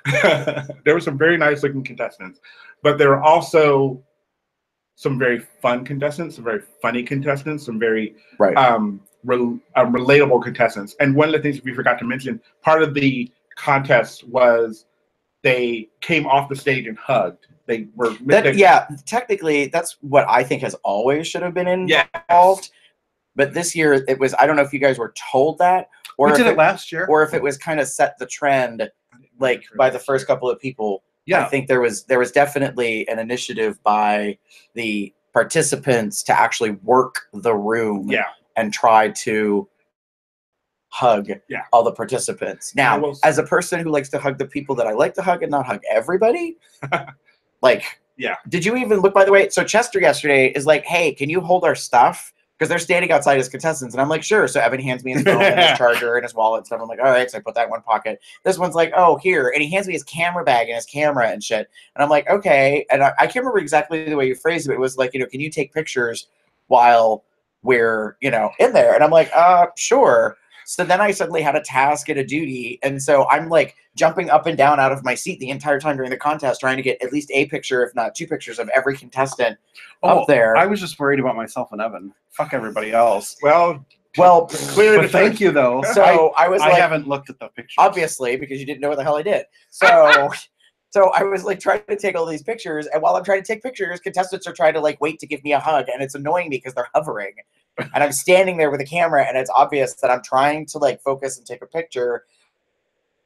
There were some very nice looking contestants, but there are also some very fun contestants, some very funny contestants, some very relatable contestants. And one of the things we forgot to mention, part of the contest was they came off the stage and hugged. They were technically that's what I think has always should have been involved. But this year it was, I don't know if you guys were told that, or we did it last year, or if it was kind of set the trend, like by the first couple of people. Yeah, I think there was definitely an initiative by the participants to actually work the room and try to hug all the participants. Now, as a person who likes to hug the people that I like to hug and not hug everybody, like, did you even look, by the way? So Chester yesterday is like, hey, can you hold our stuff? Because they're standing outside as contestants. And I'm like, sure. So Evan hands me his phone and his charger and his wallet and stuff. I'm like, all right. So I put that in one pocket. This one's like, oh, here. And he hands me his camera bag and his camera and shit. And I'm like, okay. And I can't remember exactly the way you phrased it. It was like, can you take pictures while we're, in there? And I'm like, sure. So then I suddenly had a task and a duty. And so I'm like jumping up and down out of my seat the entire time during the contest, trying to get at least a picture, if not two pictures, of every contestant up there. I was just worried about myself and Evan. Fuck everybody else. Well, clearly, thank you though. So I haven't looked at the pictures. Obviously, because you didn't know what the hell I did. So so I was like trying to take all these pictures, and while I'm trying to take pictures, contestants are trying to like wait to give me a hug, and it's annoying me because they're hovering. And I'm standing there with a camera, and it's obvious that I'm trying to like focus and take a picture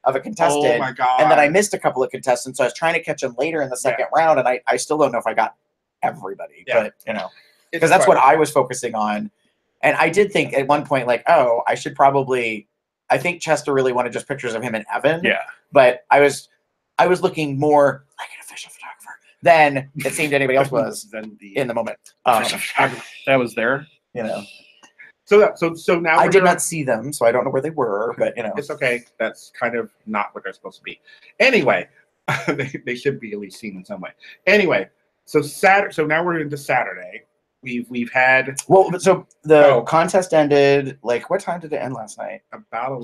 of a contestant. Oh my God. And then I missed a couple of contestants, so I was trying to catch them later in the second round, and I still don't know if I got everybody. But because that's what I was focusing on. And I did think at one point, like, oh, I should probably. I think Chester really wanted just pictures of him and Evan. Yeah. But I was looking more like an official photographer than it seemed anybody else was in the moment. That was there. So now I we're did here. not see them, so I don't know where they were, but you know. It's okay. That's kind of not what they're supposed to be. Anyway, they should be at least seen in some way. Anyway, so now we're into Saturday. We've had So the contest ended, like, what time did it end last night? about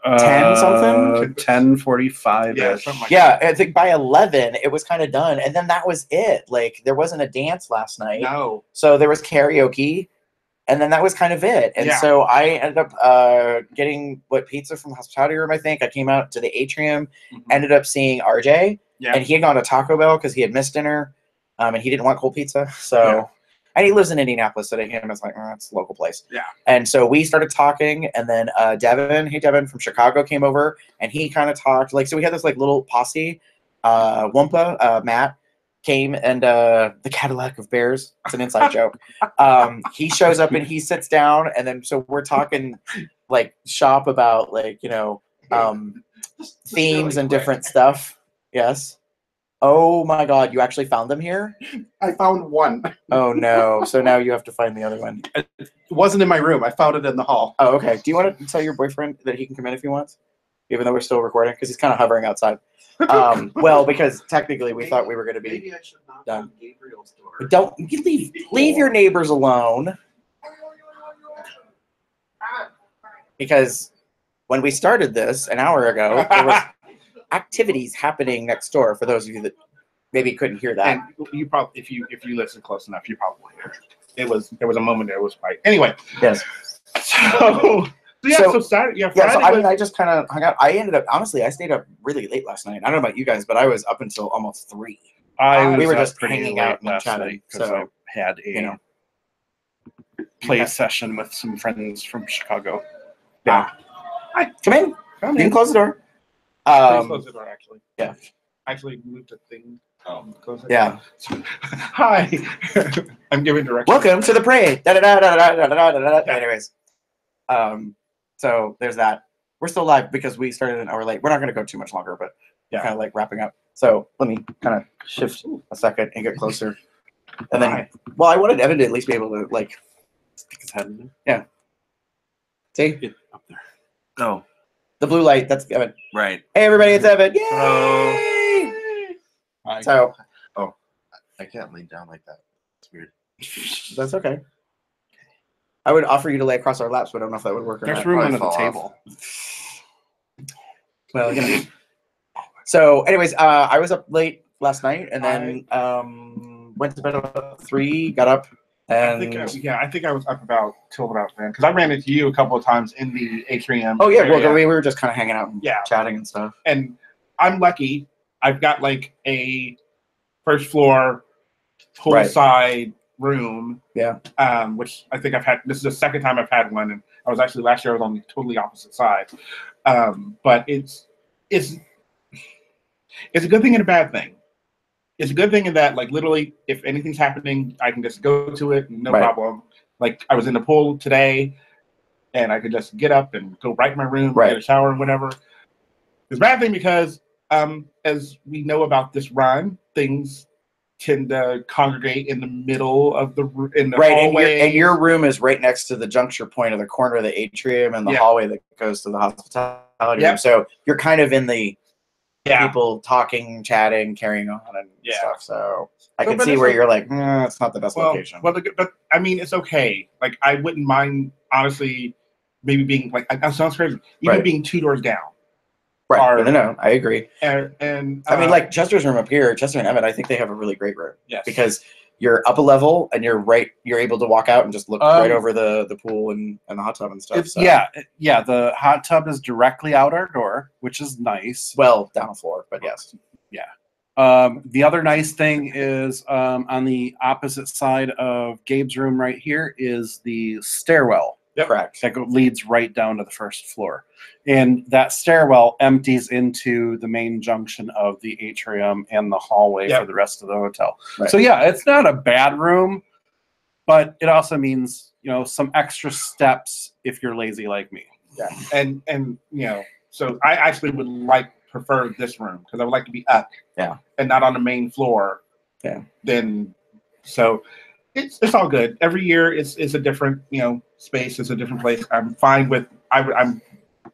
10 something? 10:45. Yeah, something like Yeah, I think by 11 it was kind of done, and then that was it. Like, there wasn't a dance last night. No. So there was karaoke, and then that was kind of it. And so I ended up getting pizza from the hospitality room, I think. I came out to the atrium, ended up seeing RJ, and he had gone to Taco Bell because he had missed dinner, and he didn't want cold pizza. So, and he lives in Indianapolis, so to him, it's like, it's a local place. Yeah. And so we started talking, and then Devin from Chicago came over, and he kind of talked. Like, so we had this like little posse. Wumpa, Matt, came, and the Cadillac of Bears. It's an inside joke. He shows up and he sits down, and then so we're talking like shop about like, you know, themes and different stuff. Yes. Oh my God, you actually found them here? I found one. Oh no. So now you have to find the other one. It wasn't in my room. I found it in the hall. Oh, okay. Do you want to tell your boyfriend that he can come in if he wants? Even though we're still recording? Because he's kind of hovering outside. Well, because technically we thought we were going to be Maybe I should knock done. on Gabriel's door. Don't you leave your neighbors alone. Because when we started this an hour ago, there was activities happening next door. For those of you that maybe couldn't hear that, And you probably, if you listen close enough, you probably hear it. There was a moment there. It was quite. Anyway. yes. So Saturday, Friday. So I mean, I just kind of hung out. I ended up, honestly, I stayed up really late last night. I don't know about you guys, but I was up until almost 3. We were just hanging out and chatting. So I had a play session with some friends from Chicago. Yeah. Hi, come in. Come You can in. close the door. Please close the door, actually. Yeah. Actually, move the thing. Close it. Yeah. Hi. I'm giving directions. Welcome to the parade. Anyways, so there's that. We're still live because we started an hour late. We're not going to go too much longer, but kind of like wrapping up. So let me kind of shift a second and get closer. And then, well, I wanted Evan to at least be able to like stick his head in there. Yeah. See? Get up there. Oh, the blue light. That's Evan. right. Hey, everybody, it's Evan. Yay! Hi. So, I can't lay down like that. It's weird. that's okay. I would offer you to lay across our laps, but I don't know if that would work or There's not. room probably under the fall table. Well, you know. So, anyways, I was up late last night, and then went to bed about 3. Got up, and I think I was up till about then because I ran into you a couple of times in the atrium. oh yeah, well, area. we were just kind of hanging out and Yeah. chatting and stuff. And I'm lucky. I've got like a first floor poolside room. Yeah. Which I think I've had. This is the second time I've had one, and I was actually last year. I was on the totally opposite side. But it's a good thing and a bad thing. It's a good thing in that, like, literally, if anything's happening, I can just go to it, no problem. Like, I was in the pool today, and I could just get up and go right in my room, get a shower and whatever. It's a bad thing because, as we know about this run, things tend to congregate in the middle of the hallway. And your room is right next to the juncture point of the corner of the atrium and the hallway that goes to the hospitality room. So you're kind of in the people talking, chatting, carrying on, and stuff. So I can see where you're like, it's not the best location. But I mean, it's okay. Like, I wouldn't mind, honestly, maybe being like, that sounds crazy, even being 2 doors down. Right. No, I agree. And I mean, like Chester's room up here, Chester and Emmett, I think they have a really great room. Yes. Because you're up a level and you're able to walk out and just look right over the pool and the hot tub and stuff. So. Yeah. The hot tub is directly out our door, which is nice. Well, down the floor, but yes. Yeah. The other nice thing is on the opposite side of Gabe's room right here is the stairwell. Correct. That leads right down to the first floor. And that stairwell empties into the main junction of the atrium and the hallway for the rest of the hotel. Right. So yeah, it's not a bad room, but it also means, some extra steps if you're lazy like me. Yeah. And so I actually would prefer this room because I would like to be up and not on the main floor. Yeah. So it's all good. Every year it's a different, space is a different place. I'm fine with. I'm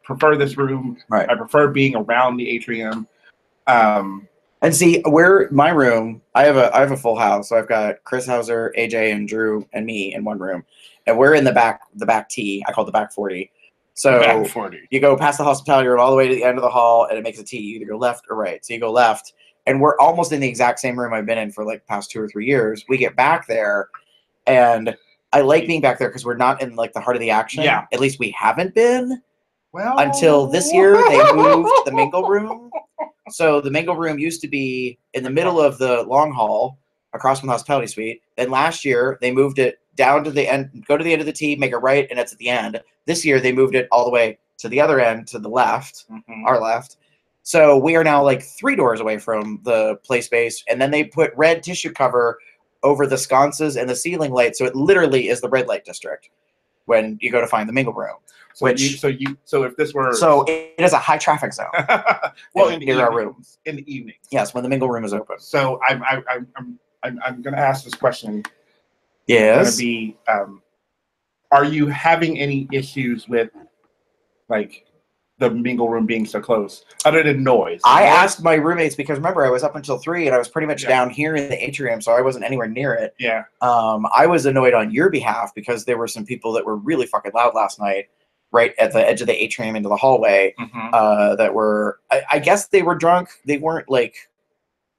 prefer this room. Right. I prefer being around the atrium. And see, where my room, I have a full house. So I've got Chris Hauser, AJ, and Drew, and me in one room, and we're in the back T. I call it the back 40. So Back 40. you go past the hospitality room all the way to the end of the hall, and it makes a T. You either go left or right. So you go left, and we're almost in the exact same room I've been in for like the past 2 or 3 years. We get back there, and I like being back there because we're not in like the heart of the action. Yeah. At least we haven't been. Well, Until this year, they moved the mingle room. So the mingle room used to be in the middle of the long hall across from the hospitality suite. Then last year, they moved it down to the end, go to the end of the T, make a right, and it's at the end. This year, they moved it all the way to the other end, to the left, our left. So we are now like 3 doors away from the play space. And then they put red tissue cover over the sconces and the ceiling light. So it literally is the red light district when you go to find the mingle room. So if this were it is a high traffic zone. well, near our rooms in the evening. Yes, when the mingle room is open. So I'm going to ask this question. Yes. Going to be, are you having any issues with like the mingle room being so close, other than noise? I asked my roommates because remember I was up until 3 and I was pretty much down here in the atrium, so I wasn't anywhere near it. Yeah. I was annoyed on your behalf because there were some people that were really fucking loud last night, right at the edge of the atrium into the hallway. That were, I guess they were drunk. They weren't like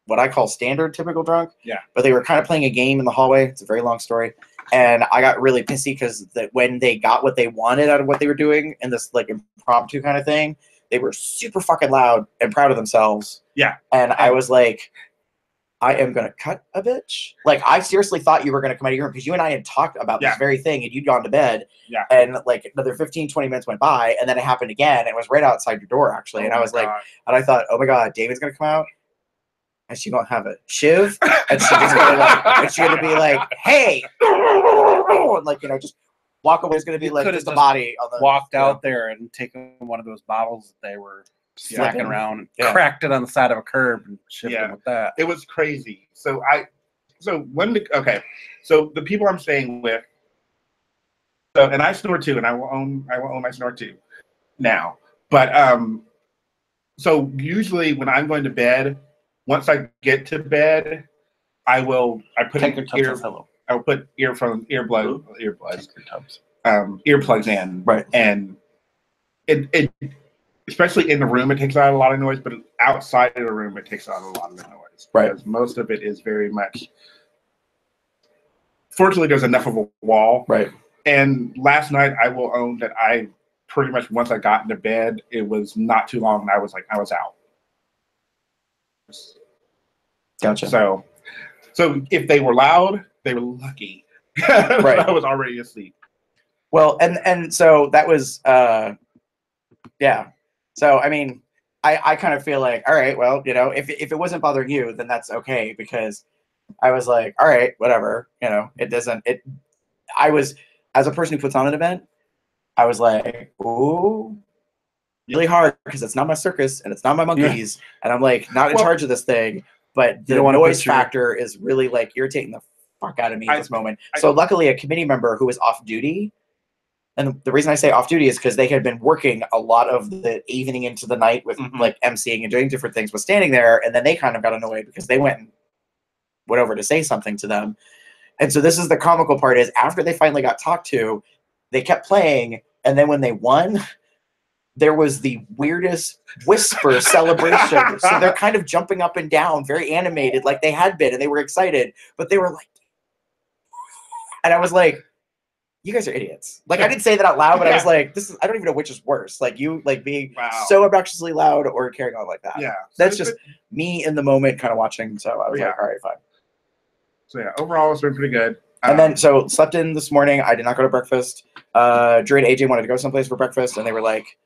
what I call standard typical drunk. Yeah. But they were kind of playing a game in the hallway. It's a very long story. And I got really pissy because when they got what they wanted out of what they were doing in this like impromptu kind of thing, they were super fucking loud and proud of themselves. Yeah. And I was like, I am going to cut a bitch. Like, I seriously thought you were going to come out of your room because you and I had talked about this very thing and you'd gone to bed. Yeah. And like another 15, 20 minutes went by and then it happened again. It was right outside your door, actually. And I was like, and I thought, oh my God, David's going to come out. And she gonna have a shiv, and she's gonna like, and she's gonna be like, "Hey," and like just walk away. It's gonna be like just a body on the walked out there and taken one of those bottles that they were smacking around and cracked it on the side of a curb and shifted them with that. It was crazy. So so the people I'm staying with, and I snore too, and I will own my snore too now. But so usually when I'm going to bed. Once I get to bed, I will put earplugs in, right? And it especially in the room it takes out a lot of noise, but outside of the room it takes out a lot of noise, right? Because most of it is very much. Fortunately, there's enough of a wall, right? And last night I will own that I pretty much once I got into bed, it was not too long, and I was out. Gotcha. So if they were loud, they were lucky. Right. I was already asleep. Well, and so that was yeah. So I mean, I kind of feel like, all right, well, if it wasn't bothering you, then that's okay, because I was like, all right, whatever, it doesn't. I was, as a person who puts on an event, I was like, ooh. Really hard because it's not my circus and it's not my monkeys, and I'm like not in charge of this thing. But the noise factor is really like irritating the fuck out of me at this moment. So luckily, a committee member who was off duty, and the reason I say off duty is because they had been working a lot of the evening into the night with like emceeing and doing different things, was standing there, and then they kind of got annoyed because they went over to say something to them. And so this is the comical part: is after they finally got talked to, they kept playing, and then when they won. There was the weirdest whisper celebration. So they're kind of jumping up and down, very animated, like they had been, and they were excited, but they were like, and I was like, you guys are idiots. Like, I didn't say that out loud, but I was like, I don't even know which is worse. Like, you, like, being so obnoxiously loud or carrying on like that. Yeah. That's just me in the moment kind of watching. So I was like, all right, fine. So yeah, overall, it's been pretty good. And then, so slept in this morning. I did not go to breakfast. Drew and AJ wanted to go someplace for breakfast, and they were like,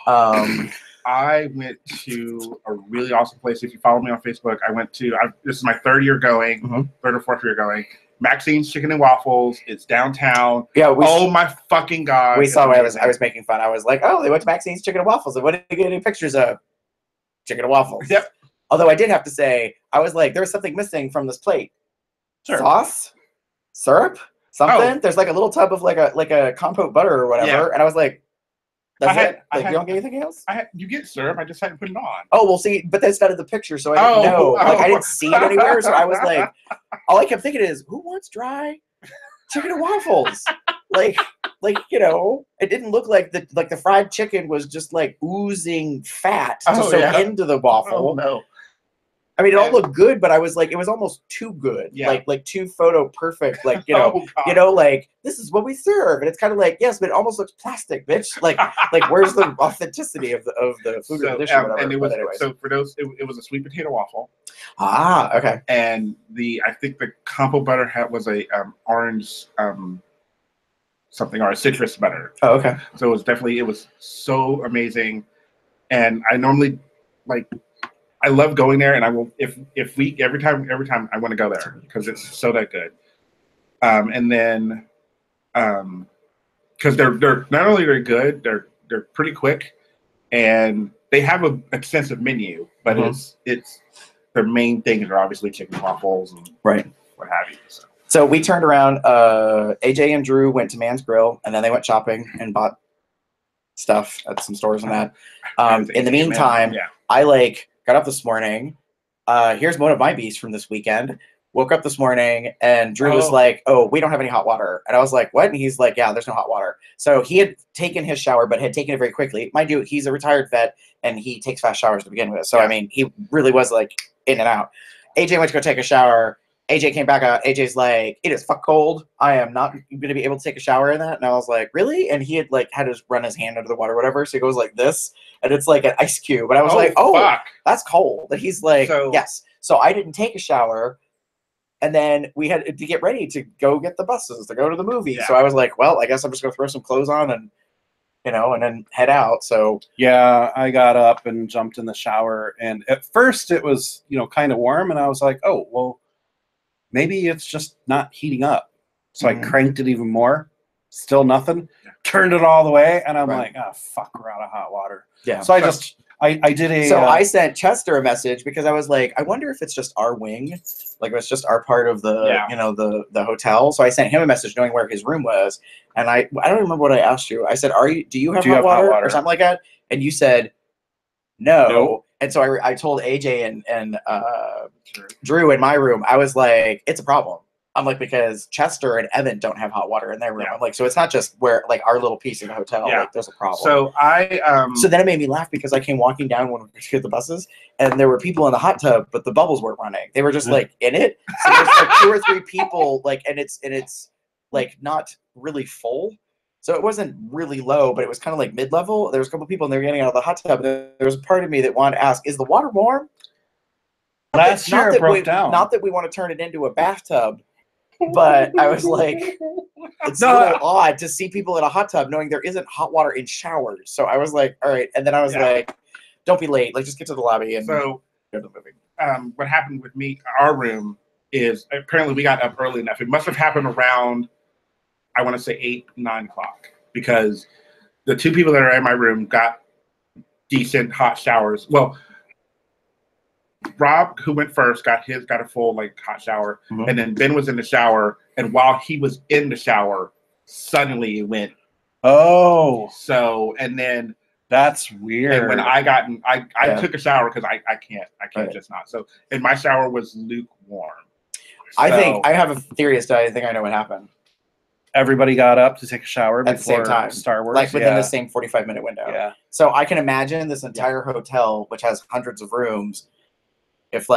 I went to a really awesome place. If you follow me on Facebook, I went to, this is my third year going, third or fourth year going. Maxine's Chicken and Waffles. It's downtown. Yeah. Oh my fucking God. We saw what I was making fun. I was like, oh, they went to Maxine's Chicken and Waffles. And what did they get any pictures of? Chicken and waffles. Yep. Although I did have to say, I was like, there's something missing from this plate. Sure. Sauce? Syrup? something. There's like a little tub of like a compote butter or whatever, and I was like, that's it. Like you don't get anything else. You get syrup. I just hadn't put it on. Oh well, see, but that's not in the picture, so I didn't know. Like I didn't see it anywhere, so I was like, all I kept thinking is, who wants dry chicken and waffles? like you know, it didn't look like the fried chicken was just like oozing fat to soak into the waffle. Oh no. I mean, it all looked good, but I was like, it was almost too good, like too photo perfect, like like this is what we serve, and it's kind of like yes, but it almost looks plastic, bitch. Like where's the authenticity of the food or dish or whatever? And it was so for those, it was a sweet potato waffle. Ah, okay. And I think the compo butter was a orange something or a citrus butter. Oh, okay. So it was so amazing, and I normally like. I love going there, and I will every time I want to go there because it's so that good. And then, because they're not only they're good, they're pretty quick, and they have an extensive menu. But it's their main things are obviously chicken waffles and what have you. So we turned around. AJ and Drew went to Man's Grill, and then they went shopping and bought stuff at some stores and that. In the meantime, I got up this morning. Here's one of my beasts from this weekend. Woke up this morning and Drew was like, oh, we don't have any hot water. And I was like, what? And he's like, yeah, there's no hot water. So he had taken his shower, but had taken it very quickly. Mind you, he's a retired vet and he takes fast showers to begin with. So, I mean, he really was like in and out. AJ went to go take a shower. AJ came back out. AJ's like, it is fuck cold. I am not going to be able to take a shower in that. And I was like, really? And he had had to run his hand under the water or whatever. So he goes like this. And it's like an ice cube. And I was like, oh, fuck. That's cold. And he's like, yes. So I didn't take a shower. And then we had to get ready to go get the buses to go to the movie. Yeah. So I was like, well, I guess I'm just going to throw some clothes on and, and then head out. So yeah, I got up and jumped in the shower. And at first it was, kind of warm. And I was like, oh, well, maybe it's just not heating up. So I cranked it even more. Still nothing. Turned it all the way. And I'm like, oh, fuck, we're out of hot water. Yeah. So I did a... So I sent Chester a message because I was like, I wonder if it's just our wing. Like it was just our part of the, the hotel. So I sent him a message knowing where his room was. And I don't remember what I asked you. I said, do you have hot water or something like that? And you said, no. Nope. And so I told AJ and Drew in my room, I was like, it's a problem. I'm like, because Chester and Evan don't have hot water in their room. I'm like, so it's not just where our little piece of the hotel. Like, there's a problem. So so then it made me laugh because I came walking down when we get the buses, and there were people in the hot tub, but the bubbles weren't running. They were just like in it. So there's like 2 or 3 people, and it's like not really full. So it wasn't really low, but it was kind of like mid-level. There was a couple people and they were getting out of the hot tub. There was a part of me that wanted to ask, is the water warm? Last year it broke down. Not that we want to turn it into a bathtub, but I was like, it's a little odd to see people in a hot tub knowing there isn't hot water in showers. So I was like, all right. And then I was like, don't be late. Like, just get to the lobby and go to the movie. What happened with me, our room, is apparently we got up early enough. It must have happened around, I want to say 8, 9 o'clock, because the 2 people that are in my room got decent hot showers. Well, Rob, who went first, got a full hot shower, and then Ben was in the shower, and while he was in the shower, suddenly it went. Oh, so and then that's weird. And when I got in, I took a shower because I can't just not. So and my shower was lukewarm. I think I have a theory as to I think I know what happened. Everybody got up to take a shower at the same time. Star Wars, like within the same 45-minute window. Yeah. So I can imagine this entire hotel, which has hundreds of rooms. If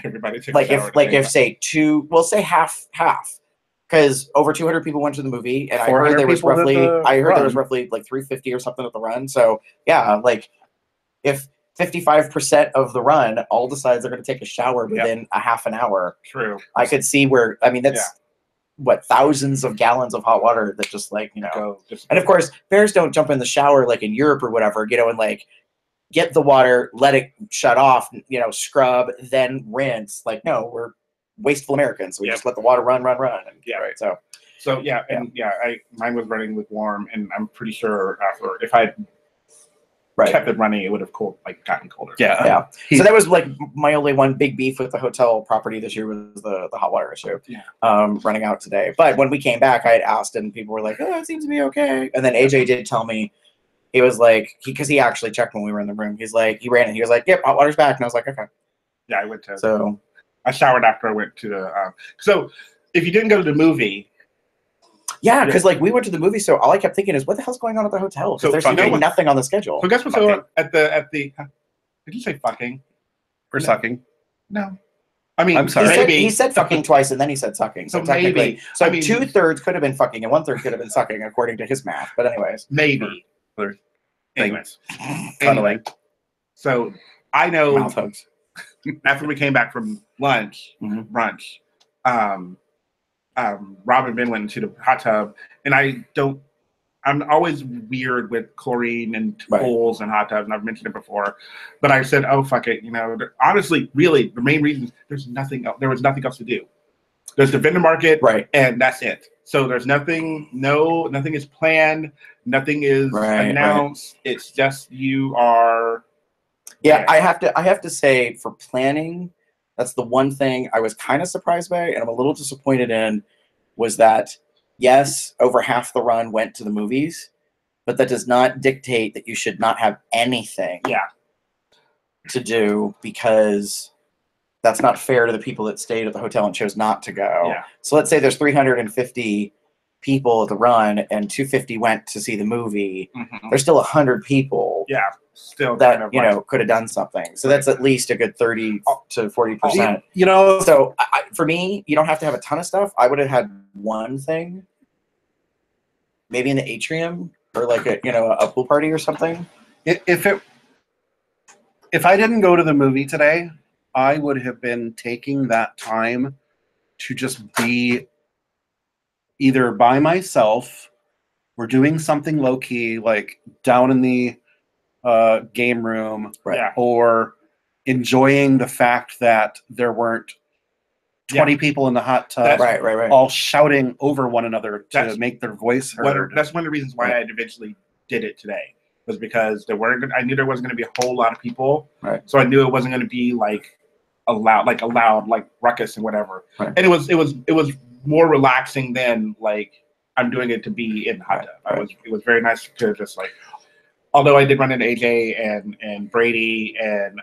everybody took if say 2, we'll say half, because over 200 people went to the movie, and I heard there was roughly 350 or something at the run. So yeah, if 55% of the run all decides they're going to take a shower within a half an hour. True. I could see where that's what, thousands of gallons of hot water that just go. And of course, bears don't jump in the shower like in Europe or whatever, and get the water, let it shut off, scrub, then rinse. No, we're wasteful Americans. So we just let the water run. And, mine was running lukewarm, and I'm pretty sure after if I kept it running, it would have gotten colder. Yeah. So that was like my only one big beef with the hotel property this year was the hot water issue. Yeah. Running out today. But when we came back, I had asked, and people were like, "Oh, it seems to be okay." And then AJ did tell me, he was like, because he actually checked when we were in the room. He's like, he ran and he was like, "Yep, hot water's back." And I was like, "Okay." Yeah, I went to. So I showered after I went to the. So if you didn't go to the movie. yeah, because like we went to the movie, so all I kept thinking is, what the hell's going on at the hotel? Because So there's really nothing on the schedule. So guess what's going on at the? Did you say fucking? Or sucking? No. I mean, I'm sorry. He said fucking twice, and then he said sucking. So technically, maybe. so I mean, 2/3 could have been fucking, and 1/3 could have been sucking, according to his math. But anyways, maybe. Or Anyways. cuddling. So I know mouth hugs. after we came back from brunch, Rob and Ben went into the hot tub, and I'm always weird with chlorine and pools and hot tubs, and I've mentioned it before, but I said, oh, fuck it. Honestly, really, the main reason is there was nothing else to do. There's the vendor market, and that's it. So there's nothing is planned, nothing is announced. Right. It's just you are. Yeah, I have to say, for planning, that's the one thing I was kind of surprised by, and I'm a little disappointed in, was that, yes, over half the run went to the movies, but that does not dictate that you should not have anything to do, because that's not fair to the people that stayed at the hotel and chose not to go. Yeah. So let's say there's 350 people at the run and 250 went to see the movie. There's still 100 people. Yeah. Still that could have done something. So that's at least a good 30 to 40%. So for me, you don't have to have a ton of stuff. I would have had one thing, maybe in the atrium, or like a pool party or something. If I didn't go to the movie today, I would have been taking that time to just be either by myself or doing something low key, like down in the game room, or enjoying the fact that there weren't 20 people in the hot tub, all shouting over one another to make their voice heard. That's one of the reasons why I eventually did it today, was because I knew there wasn't going to be a whole lot of people, so I knew it wasn't going to be like a loud ruckus and whatever. And it was more relaxing than like I'm doing it to be in the hot tub. It was very nice to just like. Although I did run into AJ and Brady and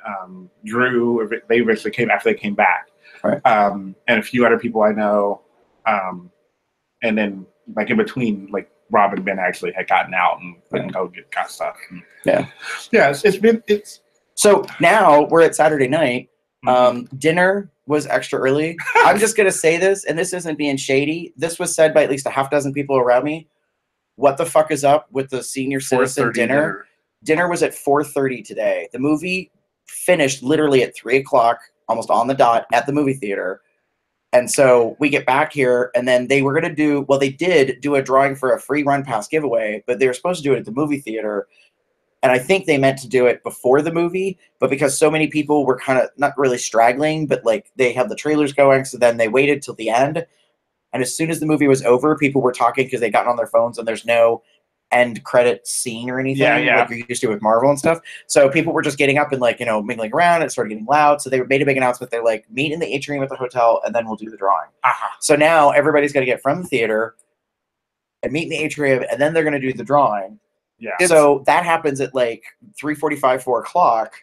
Drew, they eventually came after they came back, and a few other people I know, and then like in between, like Rob and Ben actually had gotten out and couldn't go get stuff. It's so now we're at Saturday night. Dinner was extra early. I'm just gonna say this, and this isn't being shady. This was said by at least a half dozen people around me. What the fuck is up with the senior citizen dinner? Dinner was at 4:30 today. The movie finished literally at 3 o'clock, almost on the dot, at the movie theater. And so we get back here, and then they were going to they did do a drawing for a free run pass giveaway, but they were supposed to do it at the movie theater. And I think they meant to do it before the movie, but because so many people were kind of not really straggling, but like they had the trailers going, so then they waited till the end. And as soon as the movie was over, people were talking because they'd gotten on their phones and there's no end credit scene or anything like you're used to with Marvel and stuff. So people were just getting up and like, mingling around, and it started getting loud. So they made a big announcement. They're like, meet in the atrium at the hotel and then we'll do the drawing. So now everybody's got to get from the theater and meet in the atrium, and then they're going to do the drawing. So that happens at like 3:45, 4 o'clock.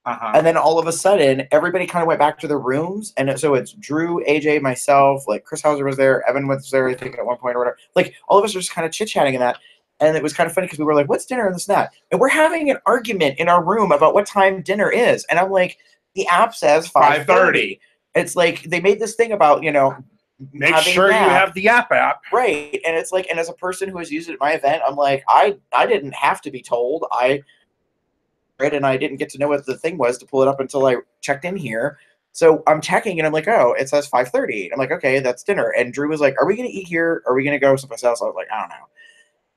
And then all of a sudden, everybody kind of went back to their rooms. And so it's Drew, AJ, myself, like Chris Hauser was there, Evan was there, I think, at one point or whatever. Like all of us are just kind of chit-chatting in that. And it was kind of funny because we were like, what's dinner and this and that? And we're having an argument in our room about what time dinner is. And I'm like, the app says 5:30. It's like they made this thing about, make sure you have the app. Right. And it's like, and as a person who has used it at my event, I'm like, I didn't have to be told. And I didn't get to know what the thing was to pull it up until I checked in here. So I'm checking and I'm like, oh, it says 5:30. I'm like, okay, that's dinner. And Drew was like, are we going to eat here? Are we going to go someplace else? I was like, I don't know.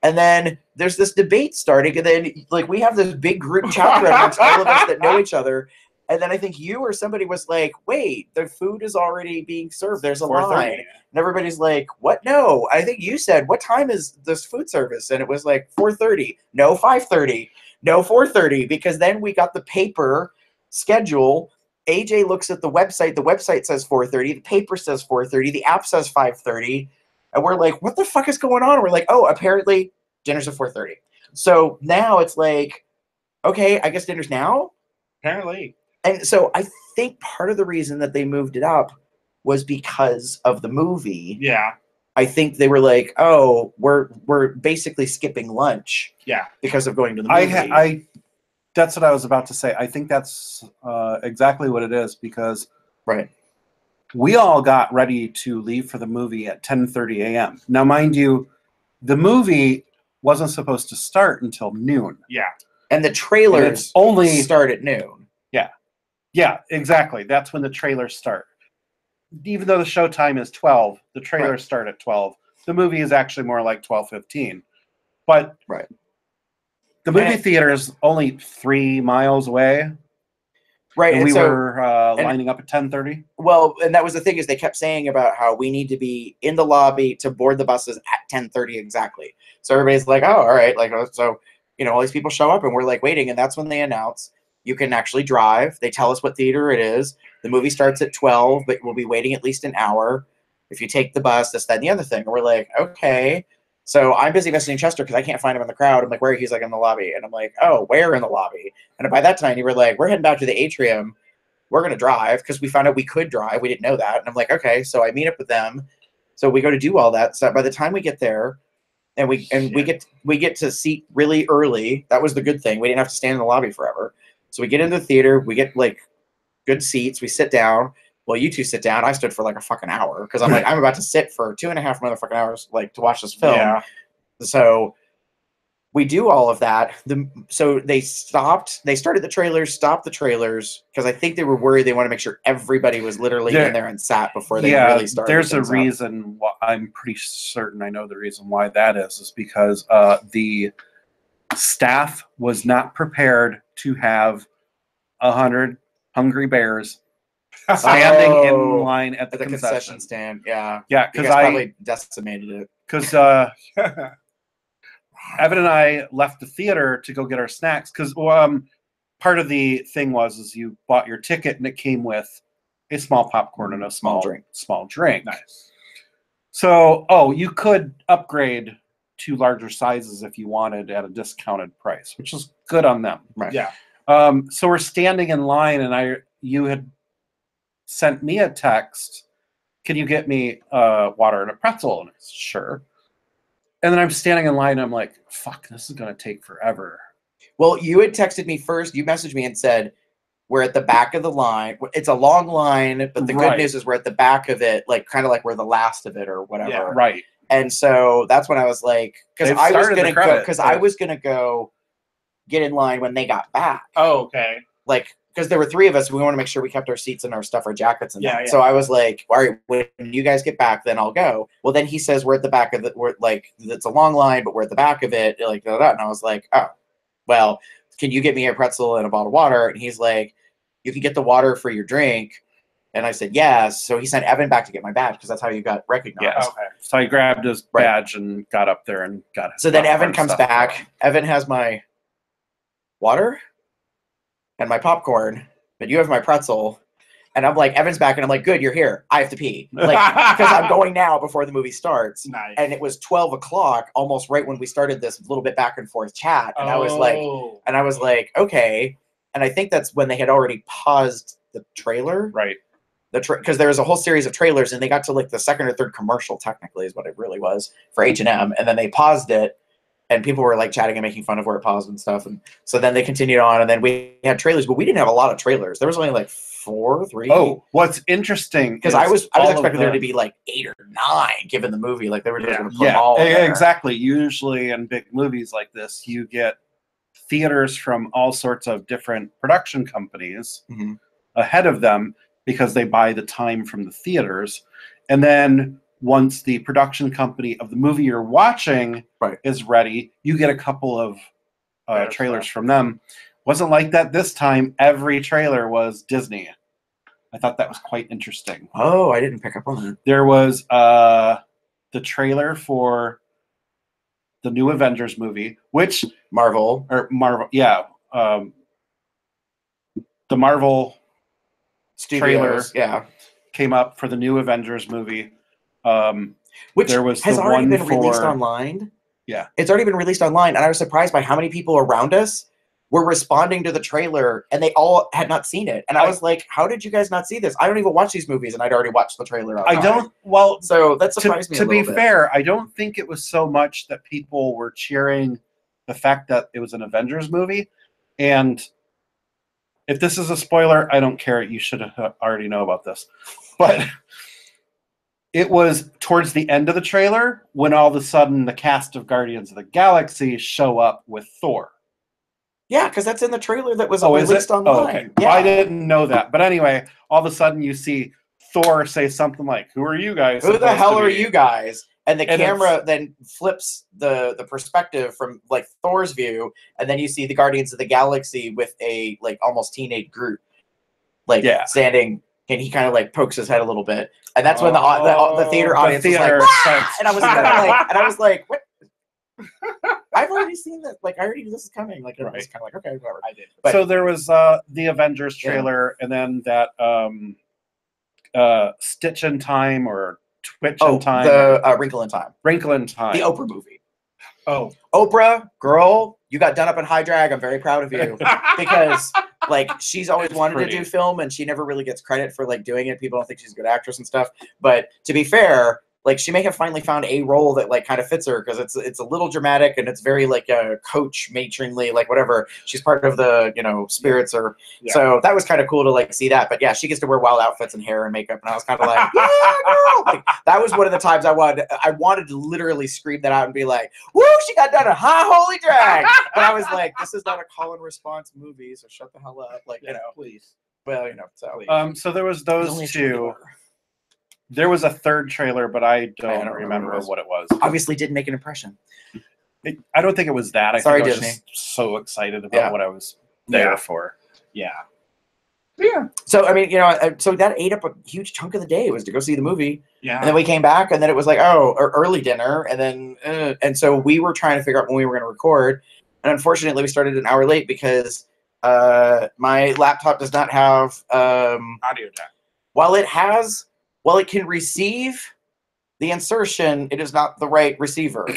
And then there's this debate starting. And then like we have this big group chat amongst all of us that know each other. And then I think you or somebody was like, wait, the food is already being served. There's a 4:30. line. And everybody's like, what? No. I think you said, what time is this food service? And it was like 4:30. No, 5:30. No, 4:30. Because then we got the paper schedule. AJ looks at the website. The website says 4:30. The paper says 4:30. The app says 5:30. And we're like, what the fuck is going on? And we're like, oh, apparently dinner's at 4:30. So now it's like, okay, I guess dinner's now? Apparently. And so I think part of the reason that they moved it up was because of the movie. Yeah. I think they were like, oh, we're basically skipping lunch. Yeah. Because of going to the movie. That's what I was about to say. I think that's exactly what it is, because right. We all got ready to leave for the movie at 10:30 a.m. Now, mind you, the movie wasn't supposed to start until noon. Yeah. And the trailers only start at noon. Yeah, exactly. That's when the trailers start. Even though the show time is 12, the trailers start at 12. The movie is actually more like 12:15. But the movie theater is only 3 miles away. Right. And we were lining up at 10:30. Well, and that was the thing, is they kept saying about how we need to be in the lobby to board the buses at 10:30 exactly. So everybody's like, oh, all right. Like, so, all these people show up and we're like waiting. And that's when they announce you can actually drive. They tell us what theater it is. The movie starts at 12, but we'll be waiting at least an hour. If you take the bus, this, that, and the other thing. And we're like, okay. So I'm busy messaging Chester because I can't find him in the crowd. I'm like, where? He's like, in the lobby. And I'm like, oh, where in the lobby? And by that time, you were like, we're heading back to the atrium. We're going to drive because we found out we could drive. We didn't know that. And I'm like, okay. So I meet up with them. So we go to do all that. So by the time we get there, and we get to seat really early. That was the good thing. We didn't have to stand in the lobby forever. So we get into the theater, we get like good seats, we sit down. Well, you two sit down. I stood for like a fucking hour because I'm like, I'm about to sit for 2.5 motherfucking hours, like, to watch this film. Yeah. So we do all of that. So they started the trailers, stopped the trailers, because I think they were worried. They want to make sure everybody was literally in there and sat before they really started. There's a reason why. I'm pretty certain I know the reason why that is because the staff was not prepared to have 100 hungry bears standing in line at the concession stand. Yeah, because I probably decimated it. Because Evan and I left the theater to go get our snacks because part of the thing was you bought your ticket and it came with a small popcorn and a small drink. Nice. So, you could upgrade to larger sizes if you wanted at a discounted price, which is good on them. Right. Yeah. So we're standing in line, and you had sent me a text. Can you get me water and a pretzel? And I said, sure. And then I'm standing in line, and I'm like, fuck, this is going to take forever. Well, you had texted me first. You messaged me and said, we're at the back of the line. It's a long line, but the good news is we're at the back of it, like kind of like we're the last of it or whatever. Yeah, right. And so that's when I was like, because I was gonna go get in line when they got back. Oh, okay. Like, because there were 3 of us, we want to make sure we kept our seats and our stuff, our jackets, and that. Yeah. So I was like, all right, when you guys get back, then I'll go. Well, then he says we're at the back of it. We're like, it's a long line, but we're at the back of it. Like, and I was like, oh, well, can you get me a pretzel and a bottle of water? And he's like, you can get the water for your drink. And I said, yes. So he sent Evan back to get my badge because that's how you got recognized. Yeah. Okay. So I grabbed his badge and got up there and got it. So then Evan comes back. Evan has my water and my popcorn, but you have my pretzel. And I'm like, Evan's back. And I'm like, good, you're here. I have to pee. Like, because I'm going now before the movie starts. Nice. And it was 12 o'clock, almost right when we started this little bit back and forth chat. And I was like, okay. And I think that's when they had already paused the trailer. Right. Because there was a whole series of trailers, and they got to like the 2nd or 3rd commercial, technically, is what it really was, for H&M. And then they paused it, and people were like chatting and making fun of where it paused and stuff. And so then they continued on, and then we had trailers, but we didn't have a lot of trailers. There was only like 4, 3. Oh, what's interesting because I was expecting there to be like 8 or 9, given the movie. Like they were just going to put them all in there. Exactly. Usually in big movies like this, you get theaters from all sorts of different production companies ahead of them, because they buy the time from the theaters. And then once the production company of the movie you're watching is ready, you get a couple of trailers from them. Wasn't like that this time. Every trailer was Disney. I thought that was quite interesting. Oh, I didn't pick up on that. There was the trailer for the new Avengers movie, which Marvel. yeah. The Marvel Studios, trailer came up for the new Avengers movie. Which there was has the already one been released for- online. Yeah. It's already been released online, and I was surprised by how many people around us were responding to the trailer, and they all had not seen it. And I was like, how did you guys not see this? I don't even watch these movies, and I'd already watched the trailer. I don't. Well, so that surprised me a to little be bit. fair, I don't think it was so much that people were cheering the fact that it was an Avengers movie. And if this is a spoiler, I don't care. You should already know about this. But it was towards the end of the trailer when all of a sudden the cast of Guardians of the Galaxy show up with Thor. Yeah, because that's in the trailer that was Is released it? online. Oh, okay. Yeah. I didn't know that. But anyway, all of a sudden you see Thor say something like, "Who are you guys? Who the supposed hell to are be?" you guys? And the And camera then flips the perspective from like Thor's view, and then you see the Guardians of the Galaxy with a like almost teenage Groot, like standing, and he kind of like pokes his head a little bit, and that's when the theater audience was like, "Wah!" And I was like, what? I've already seen this. Like, I already knew this is coming. Like, it was kind of like, okay, whatever. I did. But, so there was the Avengers trailer, and then that Stitch in Time or Twitch in Time. The Wrinkle in Time. Wrinkle in Time. The Oprah movie. Oh. Oprah, girl, you got done up in high drag. I'm very proud of you. Because, like, she's always wanted to do film, and she never really gets credit for, like, doing it. People don't think she's a good actress and stuff. But to be fair, like, she may have finally found a role that like kind of fits her, because it's a little dramatic, and it's very like a coach matronly, like whatever. She's part of the spirits, or so that was kind of cool to like see that. But yeah, she gets to wear wild outfits and hair and makeup, and I was kind of like, yeah, girl. Like, that was one of the times I wanted to literally scream that out and be like, woo, she got done a high holy drag. But I was like, this is not a call and response movie, so shut the hell up, like please. Well, so so there was those two. There was a third trailer, but I don't remember what it was. Obviously didn't make an impression. I don't think it was that. Sorry, I was Disney. just so excited about what I was there for. Yeah. So, I mean, so that ate up a huge chunk of the day, was to go see the movie. Yeah. And then we came back, and then it was like, or early dinner. And then, and so we were trying to figure out when we were going to record. And unfortunately, we started an hour late because my laptop does not have audio jack. While it can receive the insertion, it is not the right receiver.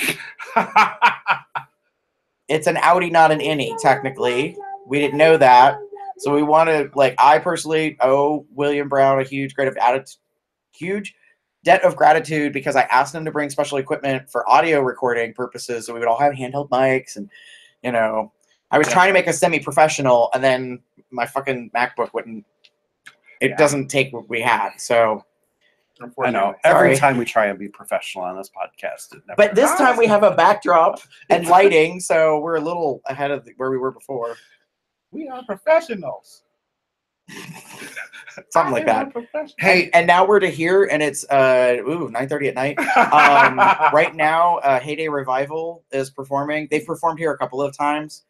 It's an outie, not an innie, technically. We didn't know that. So we want to, like, I personally owe William Brown a huge debt of gratitude, because I asked him to bring special equipment for audio recording purposes, so we would all have handheld mics, and, I was trying to make a semi-professional, and then my fucking MacBook wouldn't, it doesn't take what we had, so... I know. Every time we try and be professional on this podcast, it never but this time we have a backdrop and lighting, so we're a little ahead of where we were before. We are professionals. Something like that. Hey, and now we're to here, and it's 9:30 at night. Right now, Heyday Revival is performing. They've performed here a couple of times,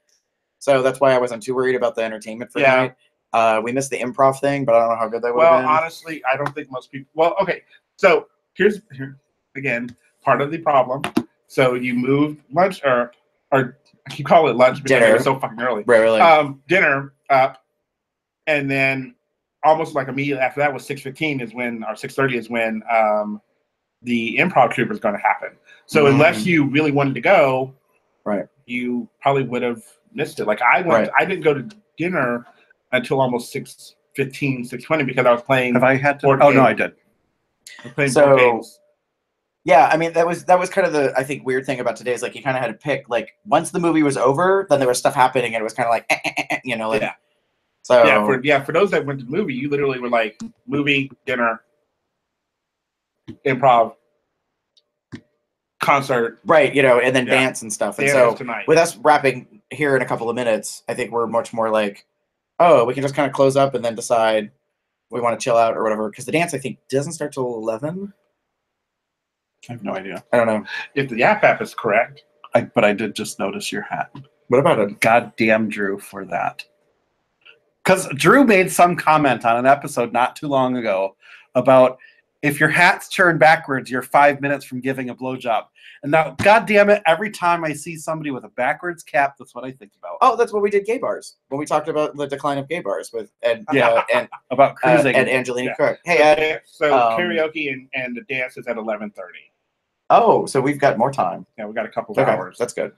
so that's why I wasn't too worried about the entertainment for tonight. We missed the improv thing, but I don't know how good that would have been. Well, honestly, I don't think most people... Well, okay. So, here again, part of the problem. So, you moved lunch, or you call it lunch because it was so fucking early. Dinner up, and then almost like immediately after that was 6:15 is when, or 6:30 is when the improv troupe is going to happen. So, unless you really wanted to go, you probably would have missed it. Like, I didn't go to dinner until almost 6:15, 6:20 because I was playing. Have I had to? Oh, no, I did. So, games. Yeah, I mean, that was kind of the, I think, weird thing about today is, like, you kind of had to pick, like, once the movie was over, then there was stuff happening, and it was kind of like, like, so. For those that went to the movie, you literally were like, movie, dinner, improv, concert. Right, and then dance and stuff. And so, tonight. With us wrapping here in a couple of minutes, I think we're much more like, oh, we can just kind of close up and then decide we want to chill out or whatever. Because the dance, I think, doesn't start till 11. I have no idea. I don't know. If the app is correct. But I did just notice your hat. What about it? Goddamn Drew for that. Because Drew made some comment on an episode not too long ago about if your hat's turned backwards, you're 5 minutes from giving a blowjob. And now, goddamn it, every time I see somebody with a backwards cap, that's what I think about. Oh, that's what we did gay bars when we talked about the decline of gay bars with Ed and About cruising. and Angelina Yeah. Cook. Hey, Ed. So Um, karaoke and the dance is at 11:30. Oh, so we've got more time. Yeah, we got a couple of Okay, hours. that's good.